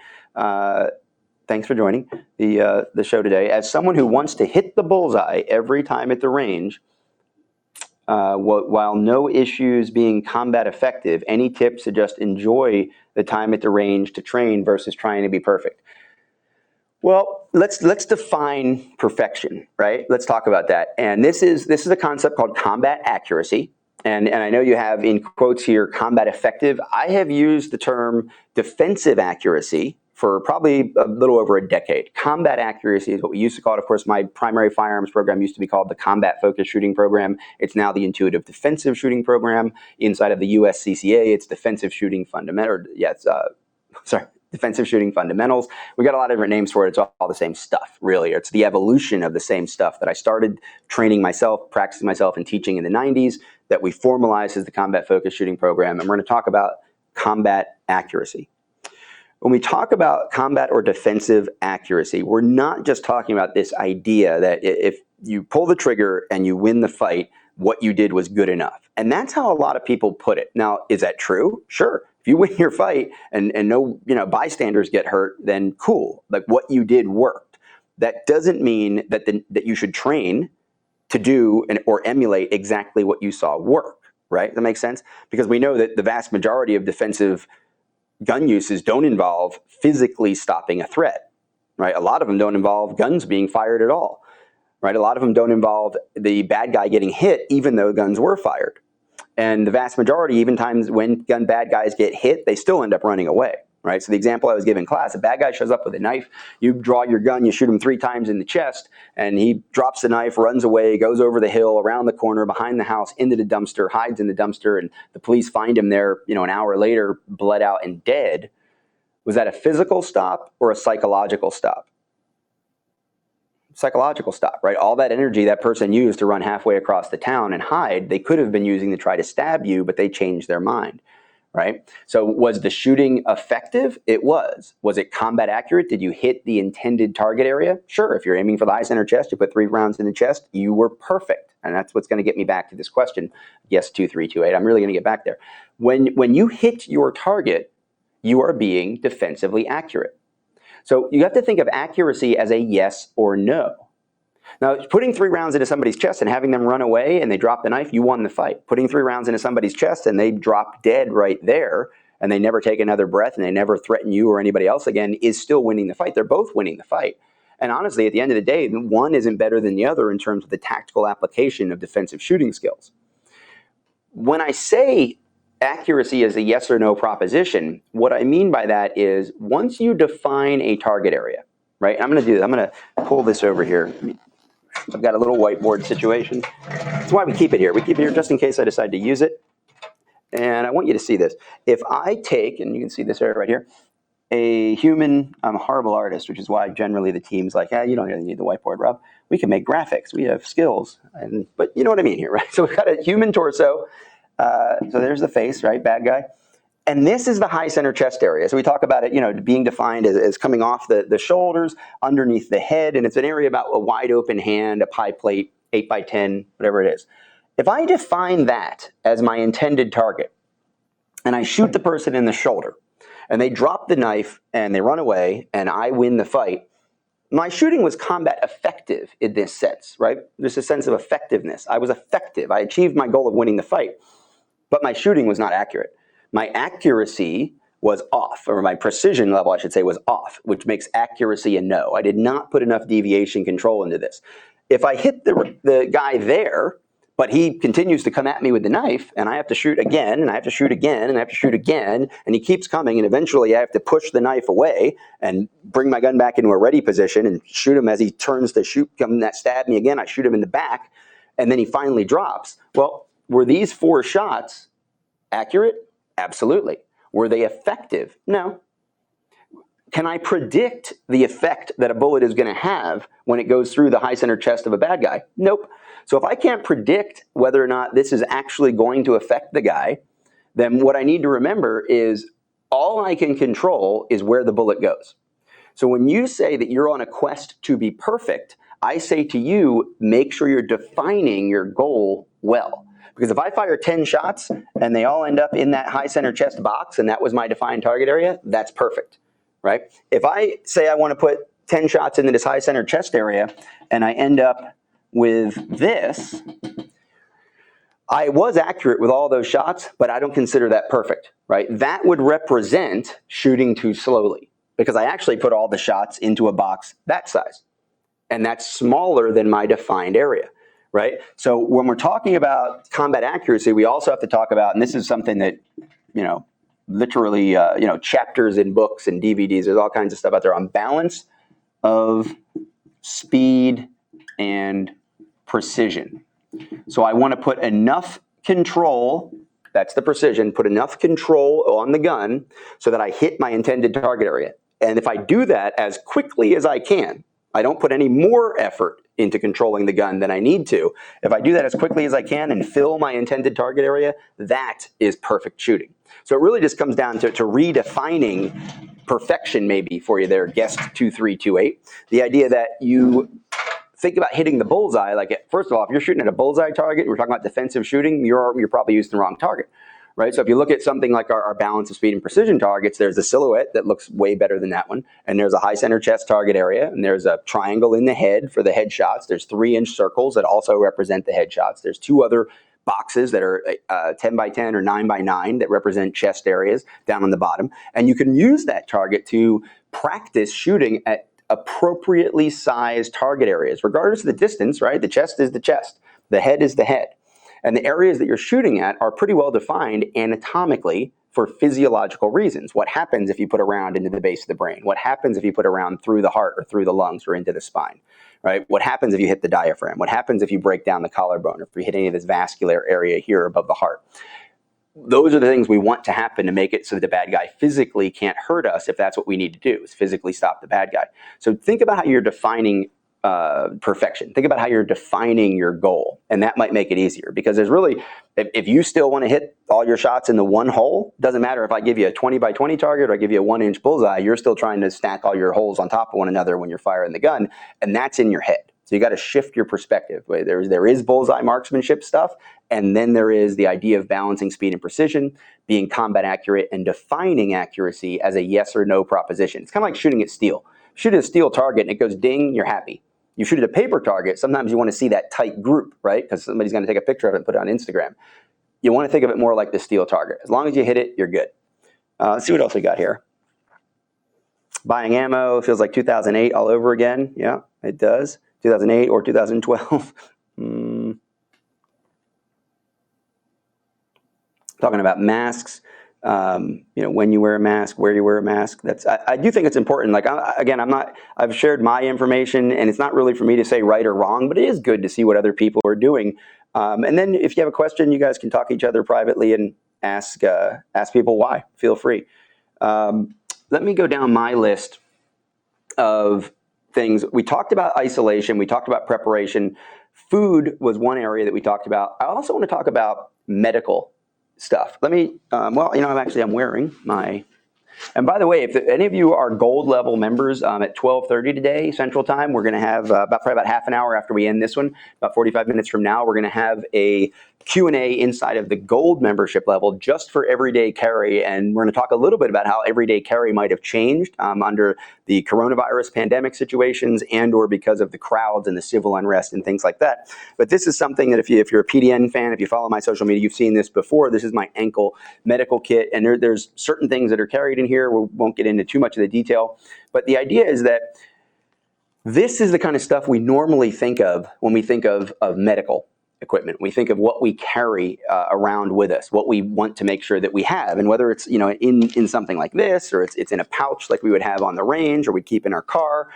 Speaker 1: Thanks for joining the show today. As someone who wants to hit the bullseye every time at the range, While no issues being combat effective, any tips to just enjoy the time at the range to train versus trying to be perfect? Well, let's define perfection, right? Let's talk about that. And this is a concept called combat accuracy. And I know you have in quotes here combat effective. I have used the term defensive accuracy for probably a little over a decade. Combat accuracy is what we used to call it. Of course, my primary firearms program used to be called the Combat Focused Shooting Program. It's now the Intuitive Defensive Shooting Program. Inside of the USCCA, it's Defensive Shooting Fundamental. Defensive Shooting Fundamentals. We got a lot of different names for it. It's all the same stuff, really. It's the evolution of the same stuff that I started training myself, practicing myself, and teaching in the 90s that we formalized as the Combat Focused Shooting Program. And we're going to talk about combat accuracy. When we talk about combat or defensive accuracy, we're not just talking about this idea that if you pull the trigger and you win the fight, what you did was good enough. And that's how a lot of people put it. Now, is that true? Sure. If you win your fight and no bystanders get hurt, then cool. Like what you did worked. That doesn't mean that that you should train to do or emulate exactly what you saw work, right? That makes sense? Because we know that the vast majority of defensive gun uses don't involve physically stopping a threat, right? A lot of them don't involve guns being fired at all, right? A lot of them don't involve the bad guy getting hit even though guns were fired. And the vast majority, even times when bad guys get hit, they still end up running away, right? So the example I was giving in class, a bad guy shows up with a knife, you draw your gun, you shoot him 3 times in the chest, and he drops the knife, runs away, goes over the hill, around the corner, behind the house, into the dumpster, hides in the dumpster, and the police find him there, an hour later, bled out and dead. Was that a physical stop or a psychological stop? Psychological stop, right? All that energy that person used to run halfway across the town and hide, they could have been using to try to stab you, but they changed their mind, right? So was the shooting effective? It was. Was it combat accurate? Did you hit the intended target area? Sure. If you're aiming for the high center chest, you put 3 rounds in the chest, you were perfect. And that's what's going to get me back to this question. Yes, 2328. I'm really going to get back there. When you hit your target, you are being defensively accurate. So you have to think of accuracy as a yes or no. Now, putting 3 rounds into somebody's chest and having them run away and they drop the knife, you won the fight. Putting 3 rounds into somebody's chest and they drop dead right there and they never take another breath and they never threaten you or anybody else again is still winning the fight. They're both winning the fight. And honestly, at the end of the day, one isn't better than the other in terms of the tactical application of defensive shooting skills. When I say accuracy is a yes or no proposition, what I mean by that is once you define a target area, right? I'm going to do this. I'm going to pull this over here. I've got a little whiteboard situation. That's why we keep it here. We keep it here just in case I decide to use it. And I want you to see this. If I take, and you can see this area right here, a human, I'm a horrible artist, which is why generally the team's like, you don't really need the whiteboard, Rob. We can make graphics. We have skills. But you know what I mean here, right? So we've got a human torso. So there's the face, right? Bad guy. And this is the high center chest area. So we talk about it, being defined as coming off the shoulders, underneath the head, and it's an area about a wide open hand, a pie plate, 8x10, whatever it is. If I define that as my intended target, and I shoot the person in the shoulder, and they drop the knife, and they run away, and I win the fight, my shooting was combat effective in this sense, right? There's a sense of effectiveness. I was effective. I achieved my goal of winning the fight, but my shooting was not accurate. My accuracy was off, or my precision level, I should say, was off, which makes accuracy a no. I did not put enough deviation control into this. If I hit the guy there, but he continues to come at me with the knife, and I have to shoot again, and I have to shoot again, and I have to shoot again, and he keeps coming, and eventually I have to push the knife away and bring my gun back into a ready position and shoot him as he turns to stab me again. I shoot him in the back, and then he finally drops. Well, were these 4 shots accurate? Absolutely. Were they effective? No. Can I predict the effect that a bullet is going to have when it goes through the high center chest of a bad guy? Nope. So if I can't predict whether or not this is actually going to affect the guy, then what I need to remember is all I can control is where the bullet goes. So when you say that you're on a quest to be perfect, I say to you, make sure you're defining your goal well. Because if I fire 10 shots and they all end up in that high center chest box and that was my defined target area, that's perfect, right? If I say I want to put 10 shots into this high center chest area and I end up with this, I was accurate with all those shots, but I don't consider that perfect, right? That would represent shooting too slowly because I actually put all the shots into a box that size. And that's smaller than my defined area, right? So when we're talking about combat accuracy, we also have to talk about, and this is something that, literally, chapters in books and DVDs, there's all kinds of stuff out there on balance of speed and precision. So I want to put enough control, that's the precision, put enough control on the gun so that I hit my intended target area. And if I do that as quickly as I can, I don't put any more effort into controlling the gun than I need to. If I do that as quickly as I can and fill my intended target area, that is perfect shooting. So it really just comes down to redefining perfection maybe for you there, guest 2328. The idea that you think about hitting the bullseye. Like, first of all, if you're shooting at a bullseye target, we're talking about defensive shooting, you're probably using the wrong target, right? So if you look at something like our balance of speed and precision targets, there's a silhouette that looks way better than that one. And there's a high center chest target area. And there's a triangle in the head for the headshots. There's 3-inch circles that also represent the headshots. There's 2 other boxes that are 10 by 10 or 9 by 9 that represent chest areas down on the bottom. And you can use that target to practice shooting at appropriately sized target areas, regardless of the distance, right? The chest is the chest. The head is the head. And the areas that you're shooting at are pretty well defined anatomically for physiological reasons. What happens if you put a round into the base of the brain? What happens if you put a round through the heart or through the lungs or into the spine, right? What happens if you hit the diaphragm? What happens if you break down the collarbone or if you hit any of this vascular area here above the heart? Those are the things we want to happen to make it so that the bad guy physically can't hurt us if that's what we need to do, is physically stop the bad guy. So think about how you're defining perfection. Think about how you're defining your goal, and that might make it easier because there's really, if you still want to hit all your shots in the one hole, doesn't matter if I give you a 20 by 20 target or I give you a 1-inch bullseye, you're still trying to stack all your holes on top of one another when you're firing the gun, and that's in your head. So you got to shift your perspective. There is bullseye marksmanship stuff, and then there is the idea of balancing speed and precision, being combat accurate, and defining accuracy as a yes or no proposition. It's kind of like shooting at steel. Shoot at a steel target and it goes ding, you're happy. You shoot at a paper target, sometimes you want to see that tight group, right? Because somebody's going to take a picture of it and put it on Instagram. You want to think of it more like the steel target. As long as you hit it, you're good. Let's see what else we got here. Buying ammo feels like 2008 all over again. Yeah, it does. 2008 or 2012. Talking about masks. When you wear a mask, where you wear a mask. I do think it's important. Like, I've shared my information, and it's not really for me to say right or wrong, but it is good to see what other people are doing. And then if you have a question, you guys can talk to each other privately and ask people why. Feel free. Let me go down my list of things. We talked about isolation. We talked about preparation. Food was one area that we talked about. I also want to talk about medical stuff. Let me, I'm wearing my, and by the way, if any of you are gold level members at 12:30 today, Central Time, we're going to have probably about half an hour after we end this one, about 45 minutes from now, we're going to have a Q&A inside of the gold membership level just for everyday carry. And we're going to talk a little bit about how everyday carry might have changed under the coronavirus pandemic situations and or because of the crowds and the civil unrest and things like that. But this is something that if you're a PDN fan, if you follow my social media, you've seen this before. This is my ankle medical kit. And there's certain things that are carried in here. We won't get into too much of the detail. But the idea is that this is the kind of stuff we normally think of when we think of medical equipment. We think of what we carry around with us, what we want to make sure that we have, and whether it's in something like this, or it's in a pouch like we would have on the range, or we keep in our car.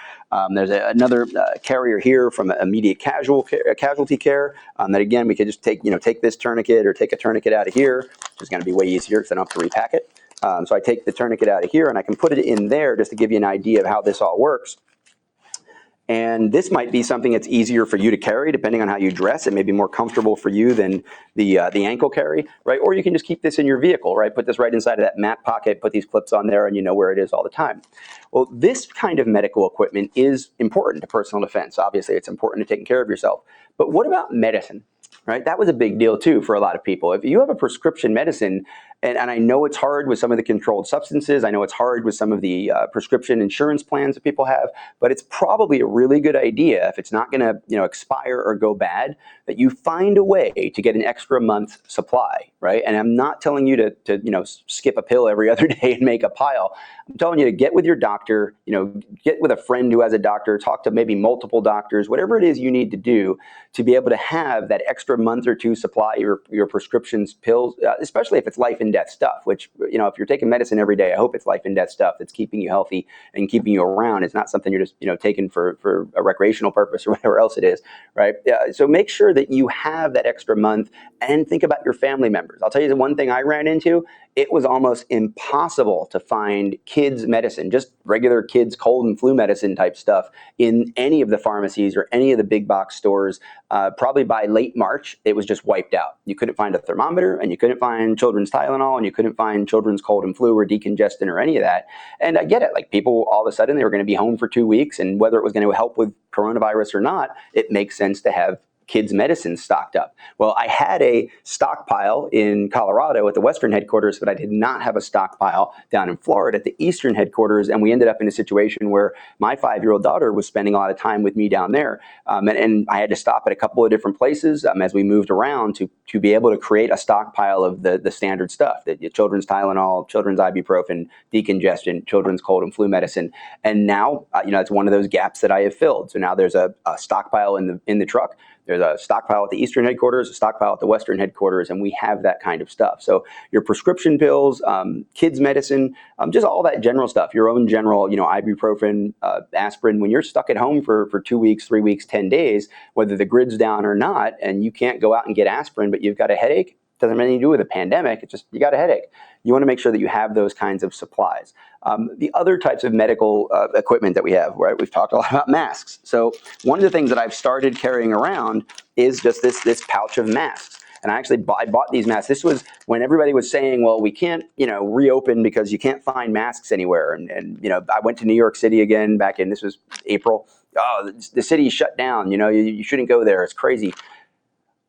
Speaker 1: There's another carrier here from immediate casualty care that again we could just take this tourniquet or take a tourniquet out of here, which is going to be way easier because I don't have to repack it. So I take the tourniquet out of here and I can put it in there just to give you an idea of how this all works. And this might be something that's easier for you to carry depending on how you dress. It may be more comfortable for you than the ankle carry, right? Or you can just keep this in your vehicle, right? Put this right inside of that map pocket, put these clips on there, and you know where it is all the time. Well, this kind of medical equipment is important to personal defense. Obviously, it's important to taking care of yourself. But what about medicine? right? That was a big deal too for a lot of people. If you have a prescription medicine, and I know it's hard with some of the controlled substances, I know it's hard with some of the prescription insurance plans that people have, but it's probably a really good idea, if it's not going to expire or go bad, that you find a way to get an extra month supply, right? And I'm not telling you to skip a pill every other day and make a pile. I'm telling you to get with your doctor, get with a friend who has a doctor, talk to maybe multiple doctors, whatever it is you need to do to be able to have that extra month or two supply your prescriptions, pills, especially if it's life and death stuff, which, if you're taking medicine every day, I hope it's life and death stuff that's keeping you healthy and keeping you around. It's not something you're just, taking for a recreational purpose or whatever else it is, right? So make sure that you have that extra month and think about your family members. I'll tell you the one thing I ran into, it was almost impossible to find kids medicine, just regular kids cold and flu medicine type stuff in any of the pharmacies or any of the big box stores. Probably by late March, it was just wiped out. You couldn't find a thermometer, and you couldn't find children's Tylenol, and you couldn't find children's cold and flu or decongestant or any of that. And I get it. Like, people all of a sudden, they were going to be home for 2 weeks, and whether it was going to help with coronavirus or not, it makes sense to have kids' medicine stocked up. Well, I had a stockpile in Colorado at the Western headquarters, but I did not have a stockpile down in Florida at the Eastern headquarters. And we ended up in a situation where my 5-year-old daughter was spending a lot of time with me down there. And I had to stop at a couple of different places as we moved around to be able to create a stockpile of the standard stuff, the children's Tylenol, children's ibuprofen, decongestant, children's cold and flu medicine. And now, it's one of those gaps that I have filled. So now there's a stockpile in the truck. There's a stockpile at the Eastern headquarters, a stockpile at the Western headquarters, and we have that kind of stuff. So your prescription pills, kids' medicine, just all that general stuff, your own general, ibuprofen, aspirin, when you're stuck at home for 2 weeks, 3 weeks, 10 days, whether the grid's down or not, and you can't go out and get aspirin, but you've got a headache, doesn't have anything to do with a pandemic. It's just you got a headache. You want to make sure that you have those kinds of supplies. The other types of medical equipment that we have, right? We've talked a lot about masks. So one of the things that I've started carrying around is just this pouch of masks. And I bought these masks. This was when everybody was saying, well, we can't, reopen because you can't find masks anywhere. And I went to New York City again this was April. Oh, the city's shut down. You shouldn't go there. It's crazy.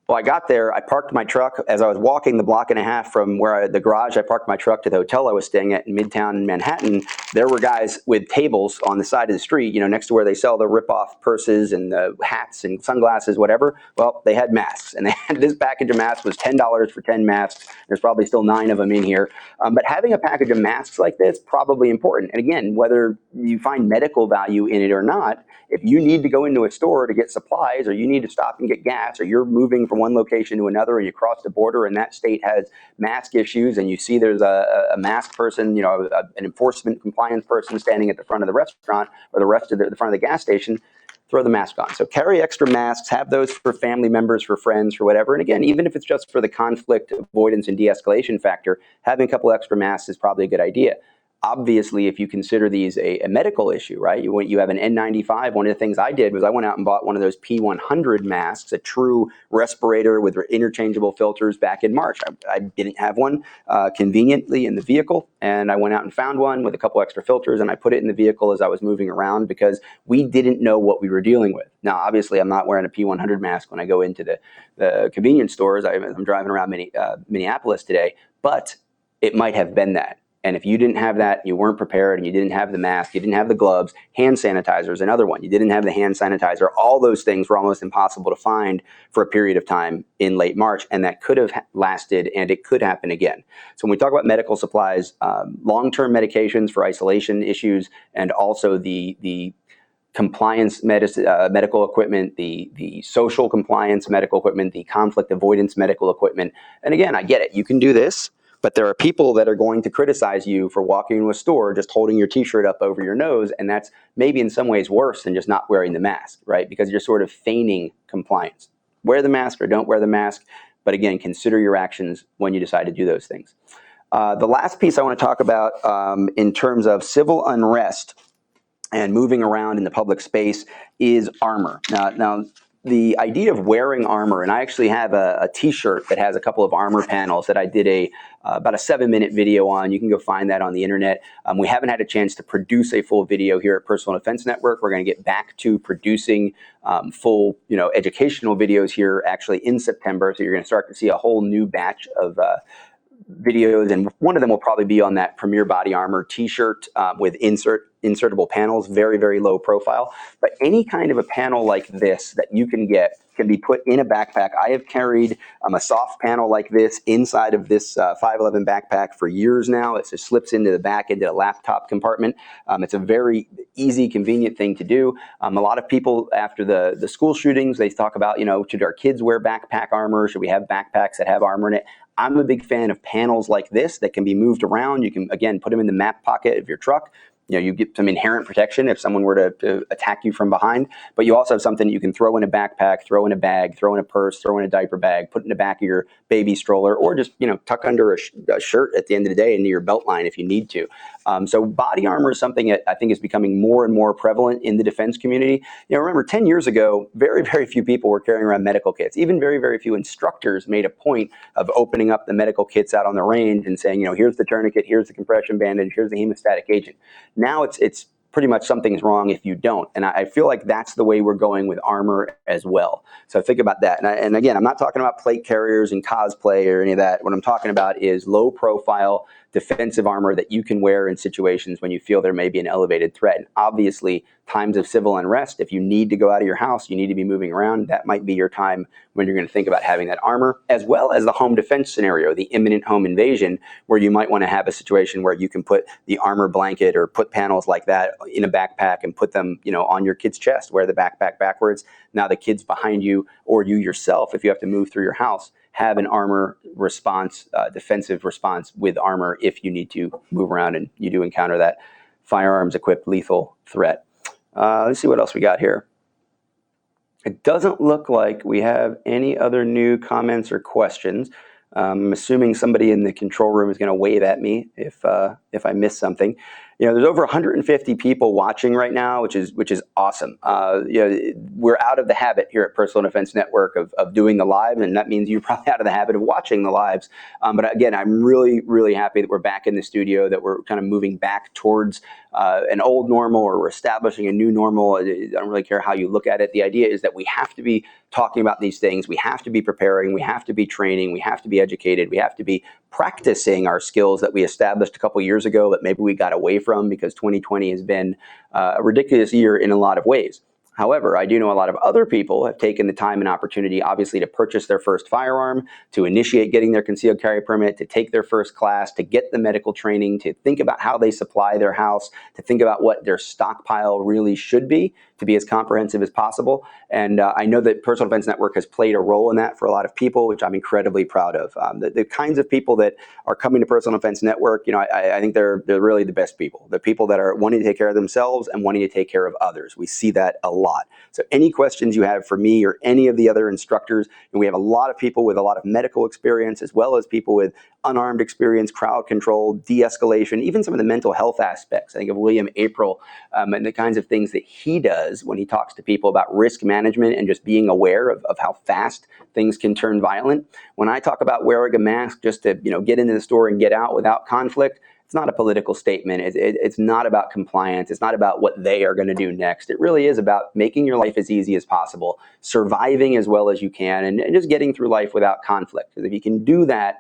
Speaker 1: Well, I got there, I parked my truck. As I was walking the block and a half from the garage I parked my truck to the hotel I was staying at in Midtown Manhattan, there were guys with tables on the side of the street, next to where they sell the rip-off purses and the hats and sunglasses, whatever. Well, they had masks, and they had this package of masks was $10 for 10 masks. There's probably still 9 of them in here. But having a package of masks like this, probably important. And again, whether you find medical value in it or not, if you need to go into a store to get supplies, or you need to stop and get gas, or you're moving from one location to another and you cross the border and that state has mask issues, and you see there's a mask person, an enforcement compliance person standing at the front of the restaurant or the front of the gas station, throw the mask on. So carry extra masks, have those for family members, for friends, for whatever. And again, even if it's just for the conflict avoidance and de-escalation factor, having a couple extra masks is probably a good idea. Obviously, if you consider these a medical issue, right? You have an N95. One of the things I did was I went out and bought one of those P100 masks, a true respirator with interchangeable filters, back in March. I didn't have one conveniently in the vehicle, and I went out and found one with a couple extra filters, and I put it in the vehicle as I was moving around because we didn't know what we were dealing with. Now, obviously, I'm not wearing a P100 mask when I go into the convenience stores. I'm driving around Minneapolis today, but it might have been that. And if you didn't have that, you weren't prepared, and you didn't have the mask, you didn't have the gloves, hand sanitizer is another one. You didn't have the hand sanitizer. All those things were almost impossible to find for a period of time in late March, and that could have lasted, and it could happen again. So when we talk about medical supplies, long-term medications for isolation issues, and also the compliance medical equipment, the social compliance medical equipment, the conflict avoidance medical equipment. And again, I get it. You can do this. But there are people that are going to criticize you for walking into a store just holding your t-shirt up over your nose, and that's maybe in some ways worse than just not wearing the mask, right? Because you're sort of feigning compliance. Wear the mask or don't wear the mask, but again, consider your actions when you decide to do those things. The last piece I want to talk about in terms of civil unrest and moving around in the public space is armor. Now, the idea of wearing armor, and I actually have a t-shirt that has a couple of armor panels that I did about a 7-minute video on. You can go find that on the internet. We haven't had a chance to produce a full video here at Personal Defense Network. We're going to get back to producing full, educational videos here actually in September. So you're going to start to see a whole new batch of videos, and one of them will probably be on that Premier Body Armor t-shirt with insertable panels, very, very low profile. But any kind of a panel like this that you can get can be put in a backpack. I have carried a soft panel like this inside of this 511 backpack for years now. It just slips into the back into a laptop compartment. It's a very easy, convenient thing to do. A lot of people after the school shootings, they talk about, should our kids wear backpack armor? Should we have backpacks that have armor in it? I'm a big fan of panels like this that can be moved around. You can, again, put them in the map pocket of your truck. You get some inherent protection if someone were to attack you from behind, but you also have something you can throw in a backpack, throw in a bag, throw in a purse, throw in a diaper bag, put in the back of your baby stroller, or just, tuck under a shirt at the end of the day into your belt line if you need to. So body armor is something that I think is becoming more and more prevalent in the defense community. Remember 10 years ago, very, very few people were carrying around medical kits. Even very, very few instructors made a point of opening up the medical kits out on the range and saying, here's the tourniquet, here's the compression bandage, here's the hemostatic agent. Now it's pretty much something's wrong if you don't. And I feel like that's the way we're going with armor as well. So think about that. And again, I'm not talking about plate carriers and cosplay or any of that. What I'm talking about is low profile defensive armor that you can wear in situations when you feel there may be an elevated threat. And obviously, times of civil unrest, if you need to go out of your house, you need to be moving around, that might be your time when you're going to think about having that armor, as well as the home defense scenario, the imminent home invasion, where you might want to have a situation where you can put the armor blanket or put panels like that in a backpack and put them, on your kid's chest, wear the backpack backwards. Now the kid's behind you, or you yourself, if you have to move through your house, have an armor response, defensive response with armor if you need to move around and you do encounter that firearms equipped lethal threat. Let's see what else we got here. It doesn't look like we have any other new comments or questions. I'm assuming somebody in the control room is going to wave at me if I miss something. There's over 150 people watching right now, which is awesome. We're out of the habit here at Personal Defense Network of doing the live, and that means you're probably out of the habit of watching the lives. But again, I'm really, really happy that we're back in the studio, that we're kind of moving back towards an old normal, or we're establishing a new normal. I don't really care how you look at it. The idea is that we have to be talking about these things. We have to be preparing. We have to be training. We have to be educated. We have to be practicing our skills that we established a couple years ago that maybe we got away from because 2020 has been a ridiculous year in a lot of ways. However, I do know a lot of other people have taken the time and opportunity, obviously, to purchase their first firearm, to initiate getting their concealed carry permit, to take their first class, to get the medical training, to think about how they supply their house, to think about what their stockpile really should be, to be as comprehensive as possible. And I know that Personal Defense Network has played a role in that for a lot of people, which I'm incredibly proud of. The kinds of people that are coming to Personal Defense Network, I think they're really the best people. The people that are wanting to take care of themselves and wanting to take care of others. We see that a lot. So any questions you have for me or any of the other instructors, and we have a lot of people with a lot of medical experience, as well as people with unarmed experience, crowd control, de-escalation, even some of the mental health aspects. I think of William April and the kinds of things that he does when he talks to people about risk management and just being aware of how fast things can turn violent. When I talk about wearing a mask just to get into the store and get out without conflict, it's not a political statement. It's not about compliance. It's not about what they are going to do next. It really is about making your life as easy as possible, surviving as well as you can, and just getting through life without conflict. Because if you can do that,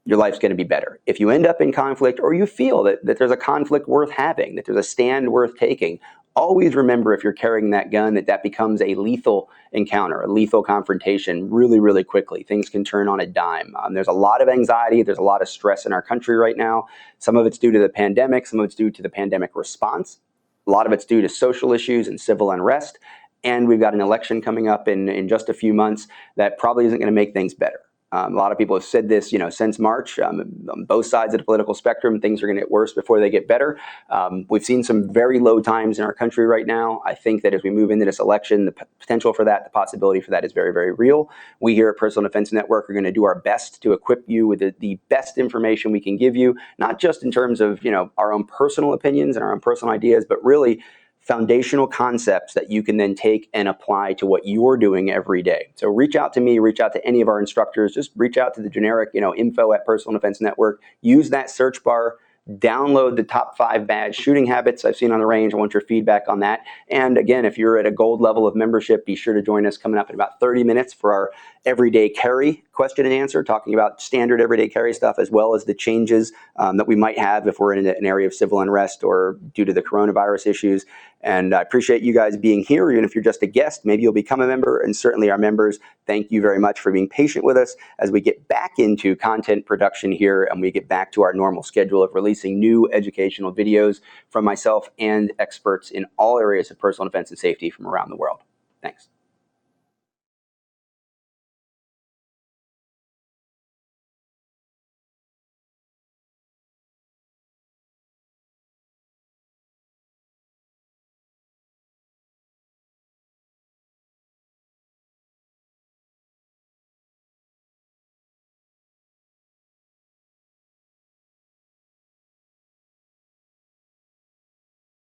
Speaker 1: your life's going to be better. If you end up in conflict, or you feel that there's a conflict worth having, that there's a stand worth taking, always remember, if you're carrying that gun, that becomes a lethal encounter, a lethal confrontation really, really quickly. Things can turn on a dime. There's a lot of anxiety. There's a lot of stress in our country right now. Some of it's due to the pandemic. Some of it's due to the pandemic response. A lot of it's due to social issues and civil unrest. And we've got an election coming up in just a few months that probably isn't going to make things better. A lot of people have said this, since March, on both sides of the political spectrum, things are going to get worse before they get better. We've seen some very low times in our country right now. I think that as we move into this election, the potential for that, the possibility for that is very, very real. We here at Personal Defense Network are going to do our best to equip you with the best information we can give you, not just in terms of, our own personal opinions and our own personal ideas, but really foundational concepts that you can then take and apply to what you're doing every day. So reach out to me, reach out to any of our instructors, just reach out to the generic, info at Personal Defense Network. Use that search bar. Download the top 5 bad shooting habits I've seen on the range. I want your feedback on that. And again, if you're at a gold level of membership, be sure to join us coming up in about 30 minutes for our everyday carry question and answer, talking about standard everyday carry stuff, as well as the changes that we might have if we're in an area of civil unrest or due to the coronavirus issues. And I appreciate you guys being here. Even if you're just a guest, maybe you'll become a member. And certainly our members, thank you very much for being patient with us as we get back into content production here and we get back to our normal schedule of releasing new educational videos from myself and experts in all areas of personal defense and safety from around the world. Thanks.